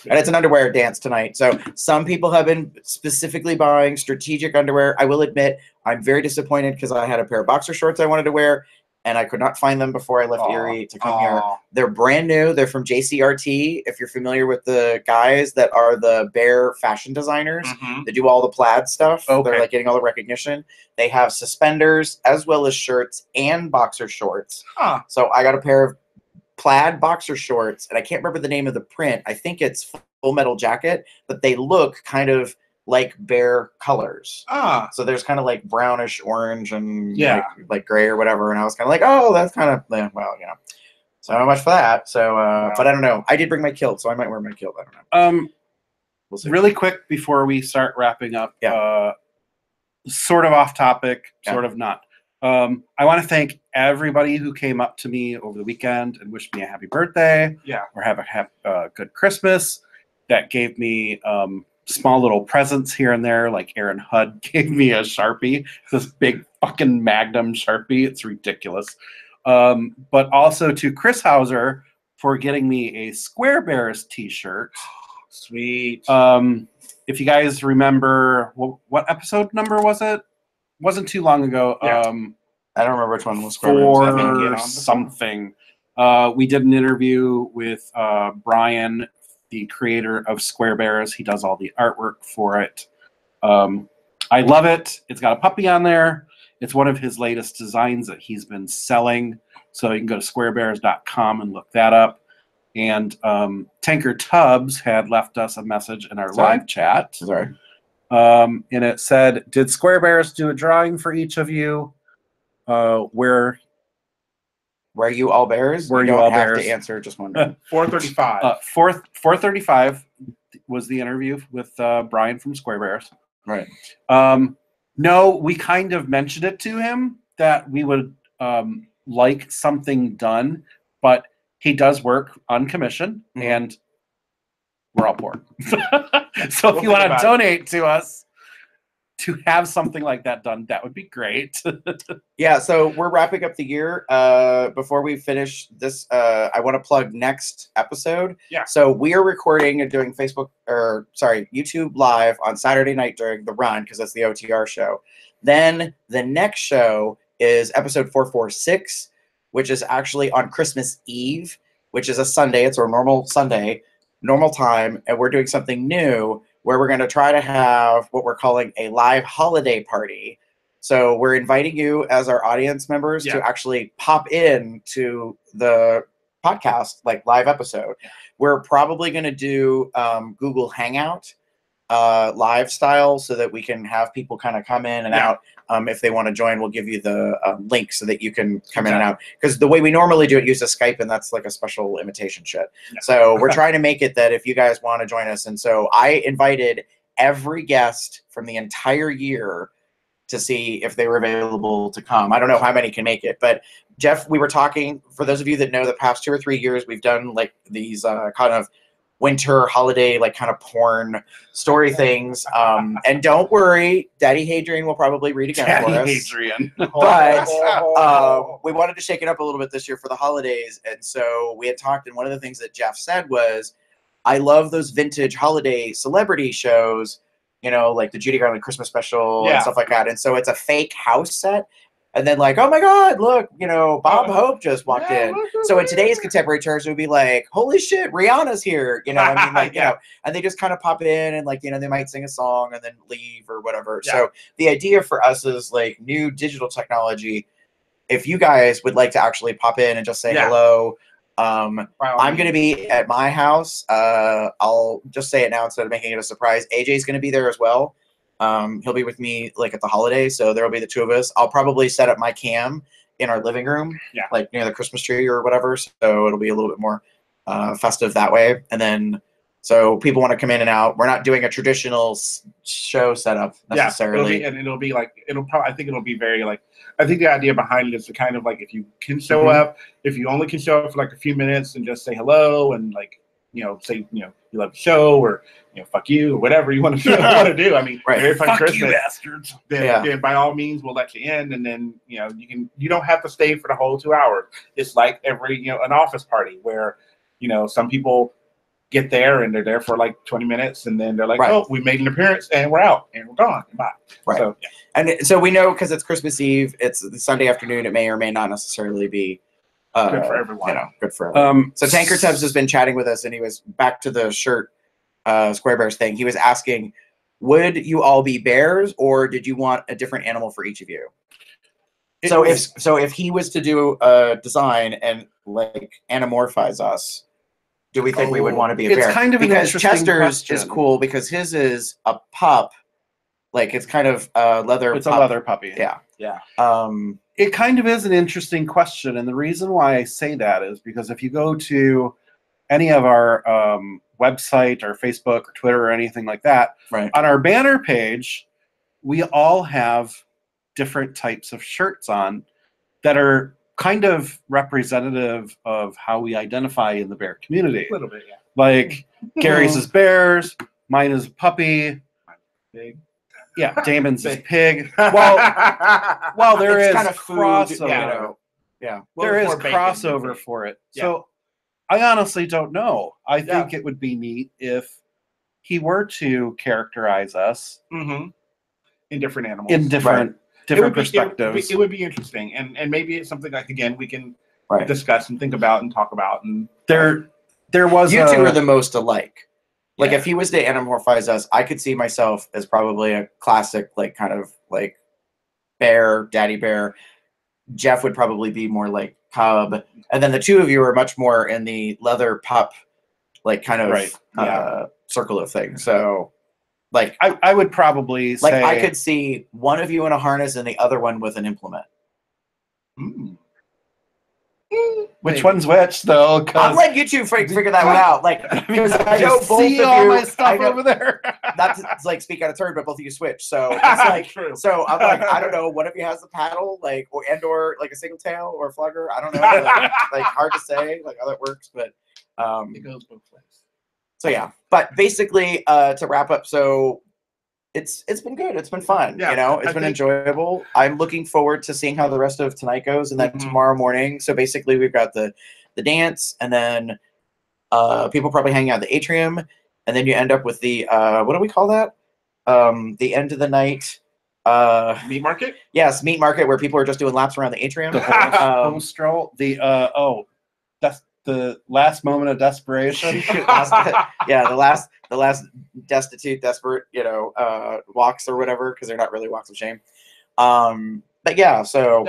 And it's an underwear dance tonight. So some people have been specifically buying strategic underwear. I will admit, I'm very disappointed because I had a pair of boxer shorts I wanted to wear, and I could not find them before I left Erie to come here. They're brand new. They're from JCRT. If you're familiar with the guys that are the Bear fashion designers, they do all the plaid stuff. Okay. They're like getting all the recognition. They have suspenders as well as shirts and boxer shorts. Huh. So I got a pair of plaid boxer shorts, and I can't remember the name of the print. I think it's Full Metal Jacket, but they look kind of like Bear colors. So there's kind of like brownish orange and like gray or whatever. And I was kind of like, oh, that's kind of, well, you know. So not much for that. So, but I don't know. I did bring my kilt, so I might wear my kilt. I don't know. We'll see. Really quick before we start wrapping up, sort of off topic, sort of not. I want to thank everybody who came up to me over the weekend and wished me a happy birthday, or have a good Christmas. That gave me small little presents here and there, like Aaron Hudd gave me a Sharpie, this big fucking Magnum Sharpie. It's ridiculous. But also to Chris Hauser for getting me a Square Bears t-shirt. Sweet. If you guys remember, what episode number was it? Wasn't too long ago. I don't remember which one was Square Bears. For something. We did an interview with Brian, the creator of Square Bears. He does all the artwork for it. I love it. It's got a puppy on there. It's one of his latest designs that he's been selling. So you can go to squarebears.com and look that up. And Tanker Tubbs had left us a message in our live chat. Sorry. And it said, did Square Bears do a drawing for each of you? Where you all bears? Were you all bears? To answer just one. 435. 435 was the interview with Brian from Square Bears. Right. No, we kind of mentioned it to him that we would like something done, but he does work on commission, and we're all poor. So if you want to donate to us to have something like that done, that would be great. Yeah, so we're wrapping up the year. Before we finish this, I want to plug next episode. Yeah. So we are recording and doing YouTube Live on Saturday night during the run, because that's the OTR show. Then the next show is episode 446, which is actually on Christmas Eve, which is a Sunday. It's our normal Sunday, normal time, and we're doing something new where we're going to try to have what we're calling a live holiday party. So we're inviting you as our audience members to actually pop in to the podcast, like live episode. We're probably going to do Google Hangout live style so that we can have people kind of come in and out. If they want to join, we'll give you the link so that you can come in and out. Because the way we normally do it uses Skype, and that's like a special invitation shit. So we're trying to make it that if you guys want to join us. And so I invited every guest from the entire year to see if they were available to come. I don't know how many can make it, but Jeff, we were talking, for those of you that know, the past 2 or 3 years, we've done like these kind of winter holiday, like kind of porn story things. And don't worry, Daddy Hadrian will probably read again for us. Hadrian. But we wanted to shake it up a little bit this year for the holidays. And so we had talked, and one of the things that Jeff said was, I love those vintage holiday celebrity shows, you know, like the Judy Garland Christmas special and stuff like that. And so it's a fake house set. And then like, oh my God, look, you know, Bob Hope just walked in. So in today's contemporary terms, it would be like, holy shit, Rihanna's here. You know, I mean, like, you know, and they just kind of pop in and like, you know, they might sing a song and then leave or whatever. So the idea for us is like new digital technology. If you guys would like to actually pop in and just say hello, I'm going to be at my house. I'll just say it now instead of making it a surprise. AJ's going to be there as well. He'll be with me like at the holidays, so there'll be the two of us. I'll probably set up my cam in our living room, like near the Christmas tree or whatever, so it'll be a little bit more festive that way. And then So people want to come in and out. We're not doing a traditional show setup necessarily. Yeah, it'll be like I think it'll be very like. I think the idea behind it is to kind of like if you can show up, if you only can show up for like a few minutes and just say hello and like say you love the show or fuck you or whatever you want to do. I mean, Merry Fun Christmas, you bastards. Then by all means we'll let you in, and then you don't have to stay for the whole 2 hours. It's like every an office party where some people get there and they're there for like 20 minutes and then they're like, oh, we made an appearance and we're out and we're gone. Bye. Right. So, and so we know because it's Christmas Eve, it's the Sunday afternoon. It may or may not necessarily be good for everyone. Good for everyone. So Tanker Tubbs has been chatting with us, and he was back to the shirt Square Bears thing. He was asking, would you all be bears, or did you want a different animal for each of you? So if he was to do a design and like anamorphize us, do we think we would want to be a bear? It's kind of because an interesting Chester's question. is cool because his is a pup, like it's kind of leather. It's a leather puppy. Yeah. It kind of is an interesting question, and the reason why I say that is because if you go to any of our website or Facebook or Twitter or anything like that, on our banner page, we all have different types of shirts on that are kind of representative of how we identify in the bear community. A little bit, yeah. Like Gary's is bears, mine is puppy. Pig. Yeah, Damon's is pig. Well, there is kind of crossover. There is crossover for it. Yeah. So I honestly don't know. I think it would be neat if he were to characterize us in different animals. In different perspectives. It would be interesting. And maybe it's something like, again, we can discuss and think about and talk about. And there was you two are the most alike. Like if he was to anamorphize us, I could see myself as probably a classic, like kind of like bear, daddy bear. Jeff would probably be more like cub, and then the two of you are much more in the leather pup, like kind of circle of things. So, like I would probably say I could see one of you in a harness and the other one with an implement. Which one's which, though? I'll let you two figure that one out. Like, because I know both see of all you. my stuff over there. Not to like speak out of turn, but both of you switch. So it's like, so I'm like, I don't know. One of you has the paddle, like, or like a single tail or a flugger. I don't know. Like hard to say, like how that works, but it goes both ways. So yeah, but basically, to wrap up, so. It's been good. It's been fun. Yeah, it's been enjoyable. I'm looking forward to seeing how the rest of tonight goes, and then tomorrow morning. So basically, we've got the dance, and then people probably hanging out in the atrium, and then you end up with the what do we call that? The end of the night meat market. Yes, meat market, where people are just doing laps around the atrium. The horse stroll. That's the last moment of desperation. The last desperate, walks or whatever, because they're not really walks of shame. But yeah, so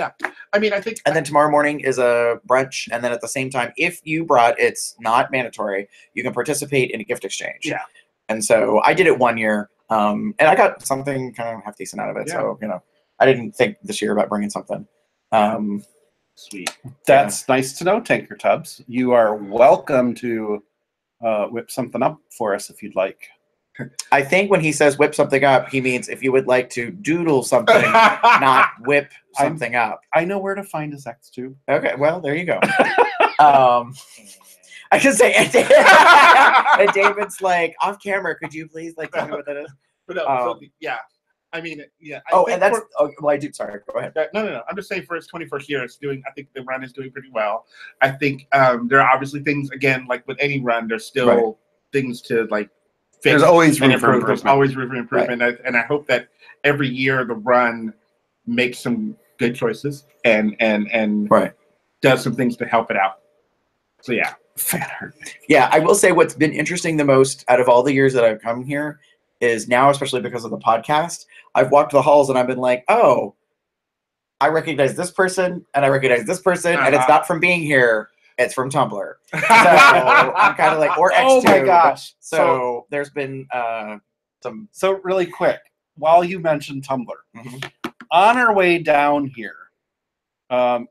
I mean, I think, and then tomorrow morning is a brunch, and then at the same time, if you brought, it's not mandatory, you can participate in a gift exchange. Yeah, and so I did it one year, and I got something kind of half decent out of it. So I didn't think this year about bringing something. Sweet. That's nice to know, Tanker Tubbs. You are welcome to whip something up for us if you'd like. I think when he says whip something up, he means if you would like to doodle something, not whip something up. I know where to find his X tube. Okay, well, there you go. I should say, and David's like, off camera, could you please tell me what that is? But no, I mean, yeah. I do. Sorry, go ahead. No. I'm just saying, for its 21st year, I think the run is doing pretty well. I think there are obviously things, again, like with any run, there's still things to fix. There's always room for improvement. There's always room for improvement, and I hope that every year the run makes some good choices and does some things to help it out. So yeah, fan art. Yeah, I will say what's been interesting the most out of all the years that I've come here is now, especially because of the podcast, I've walked the halls and I've been like, oh, I recognize this person and I recognize this person, and it's not from being here, it's from Tumblr. So I'm kind of like, or X2. Oh my gosh. So there's been some. So really quick, while you mentioned Tumblr, on our way down here,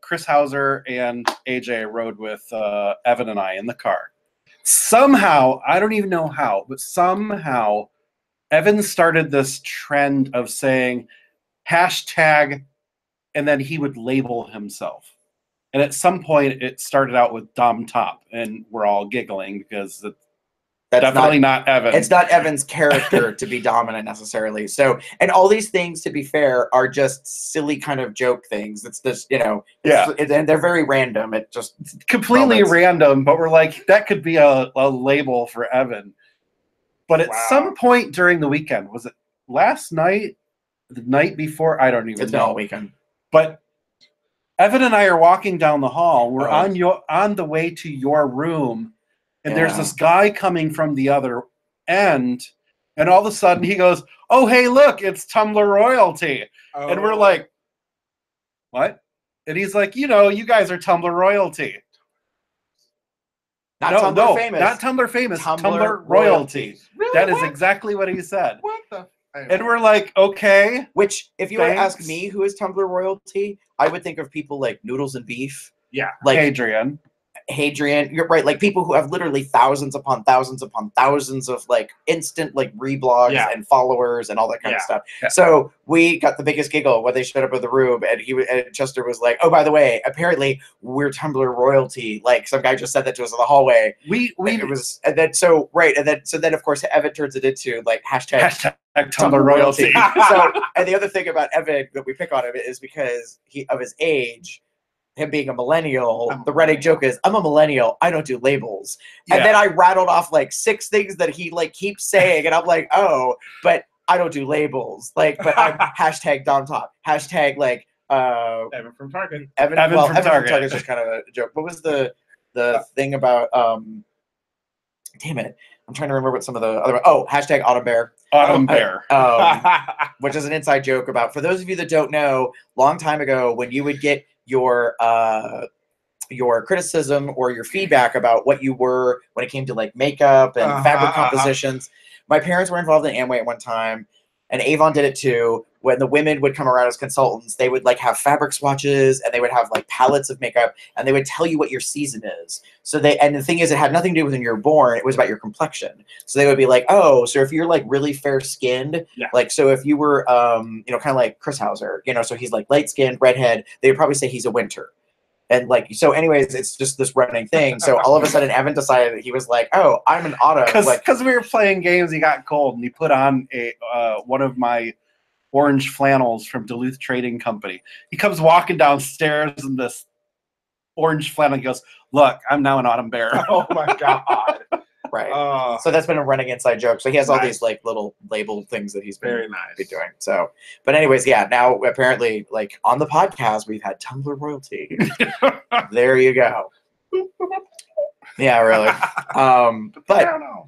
Chris Hauser and AJ rode with Evan and I in the car. somehow, I don't even know how, but somehow Evan started this trend of saying hashtag, and then he would label himself. And at some point, it started out with Dom Top, and we're all giggling because it's definitely not Evan. It's not Evan's character to be dominant necessarily. So, and all these things, to be fair, are just silly kind of joke things. It's just, and they're very random. It just completely random, but we're like, that could be a label for Evan. But at some point during the weekend, was it last night, the night before? I don't even know. It's been all weekend. But Evan and I are walking down the hall. We're on the way to your room, and there's this guy coming from the other end, and all of a sudden he goes, "Oh, hey, look, it's Tumblr royalty." Oh. And we're like, "What?" And he's like, "You guys are Tumblr royalty." Not Tumblr famous. Not Tumblr famous. Tumblr royalty. Really? That is exactly what he said. What the? And we're like, okay. Which, if you were to ask me who is Tumblr royalty, I would think of people like Noodles and Beef. Yeah. Like Hadrian. You're right. Like people who have literally thousands upon thousands upon thousands of like instant like reblogs and followers and all that kind of stuff. Yeah. So we got the biggest giggle when they showed up in the room, and Chester was like, "Oh, by the way, apparently we're Tumblr royalty." Like some guy just said that to us in the hallway. So then of course Evan turns it into like hashtag Tumblr royalty. So, and the other thing about Evan that we pick on him is because of his age. Him being a millennial, the running joke is, "I'm a millennial. I don't do labels." Yeah. And then I rattled off like 6 things that he like keeps saying, and I'm like, "Oh, but I don't do labels." Like, but I'm hashtag Dom Top, hashtag like Evan from Target. Evan from Target is just kind of a joke. What was the thing about? Damn it, I'm trying to remember what some of the other. Oh, hashtag Autumn Bear. Autumn Bear. Which is an inside joke about. For those of you that don't know, long time ago when you would get your criticism or your feedback about what you were when it came to like makeup and fabric compositions. My parents were involved in Amway at one time, and Avon did it too. When the women would come around as consultants, they would like have fabric swatches, and they would have like palettes of makeup, and they would tell you what your season is. So and the thing is, it had nothing to do with when you were born. It was about your complexion. So they would be like, "Oh, so if you're like really fair skinned, like so if you were kind of like Chris Hauser, so he's like light skinned, redhead, they would probably say he's a winter." And like, so anyways, it's just this running thing. So all of a sudden Evan decided that he was like, "Oh, I'm an auto." Because we were playing games, he got cold, and he put on one of my orange flannels from Duluth Trading Company. He comes walking downstairs in this orange flannel. He goes, "Look, I'm now an Autumn Bear." Oh my God. Right. So that's been a running inside joke. So he has all these like little label things that he's been doing. So, but anyways, now apparently like on the podcast, we've had Tumblr royalty. There you go. Yeah, really. But I don't know.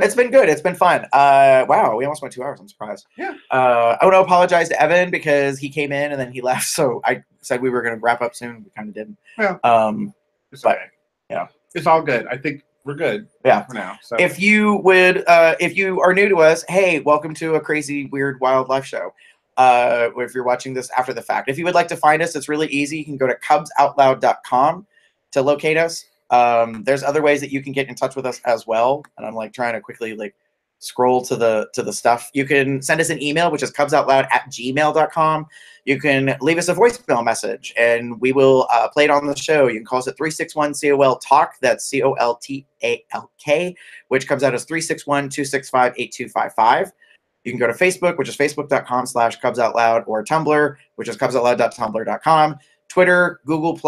It's been good. It's been fun. Wow, we almost went 2 hours. I'm surprised. Yeah. I want to apologize to Evan because he came in and then he left. So I said we were going to wrap up soon. We kind of didn't. Yeah. It's okay. Yeah. It's all good. I think we're good. Yeah. For now. So. If you are new to us, hey, welcome to a crazy, weird, wildlife show. If you're watching this after the fact, if you would like to find us, it's really easy. You can go to cubsoutloud.com to locate us. There's other ways that you can get in touch with us as well. And I'm like trying to quickly like scroll to the stuff. You can send us an email, which is cubsoutloud@gmail.com. You can leave us a voicemail message and we will play it on the show. You can call us at 361-COL-TALK. That's COLTALK, which comes out as 361-265-8255. You can go to Facebook, which is facebook.com/cubsoutloud, or Tumblr, which is cubsoutloud.tumblr.com. Twitter, Google+,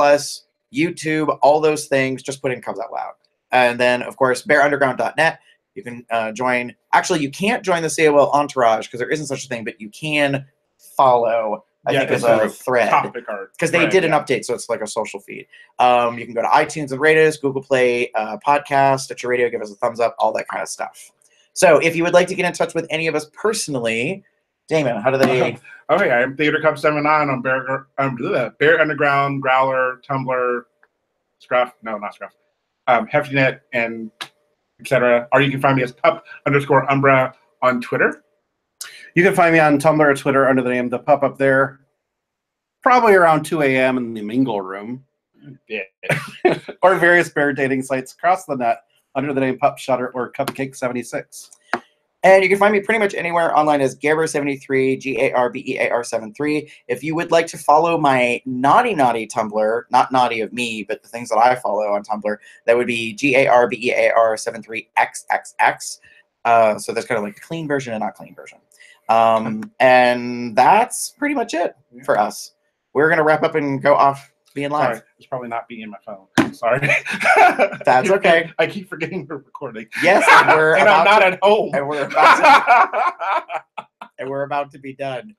YouTube, all those things, just put in Cubs Out Loud. And then, of course, bearunderground.net. You can join. Actually, you can't join the COL entourage because there isn't such a thing, but you can follow, I think, as a thread. Because they did an update, so it's like a social feed. You can go to iTunes and rate us, Google Play Podcast, Stitcher Radio, give us a thumbs up, all that kind of stuff. So if you would like to get in touch with any of us personally, Damon, how do they... Okay, I'm Theater Cup 79 on Bear Underground, Growler, Tumblr, Scruff, no, not Scruff, HeftyNet, and etc. Or you can find me as pup_umbra on Twitter. You can find me on Tumblr or Twitter under the name The Pup Up There, probably around 2 a.m. in the Mingle Room. Yeah. Or various bear dating sites across the net under the name Pup Shutter or Cupcake76. And you can find me pretty much anywhere online as Garber73, Garbear73. If you would like to follow my naughty Tumblr, not naughty of me, but the things that I follow on Tumblr, that would be Garbear73XXX. So there's kind of like a clean version and not clean version. And that's pretty much it for us. We're going to wrap up and go off being live. Sorry, it's probably not being in my phone. Sorry. That's okay. I keep forgetting we're recording. Yes, and we're and I'm not at home. And we're about to be done.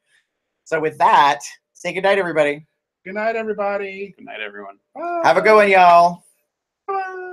So with that, say good night, everybody. Good night, everybody. Good night, everyone. Bye. Have a good one, y'all. Bye.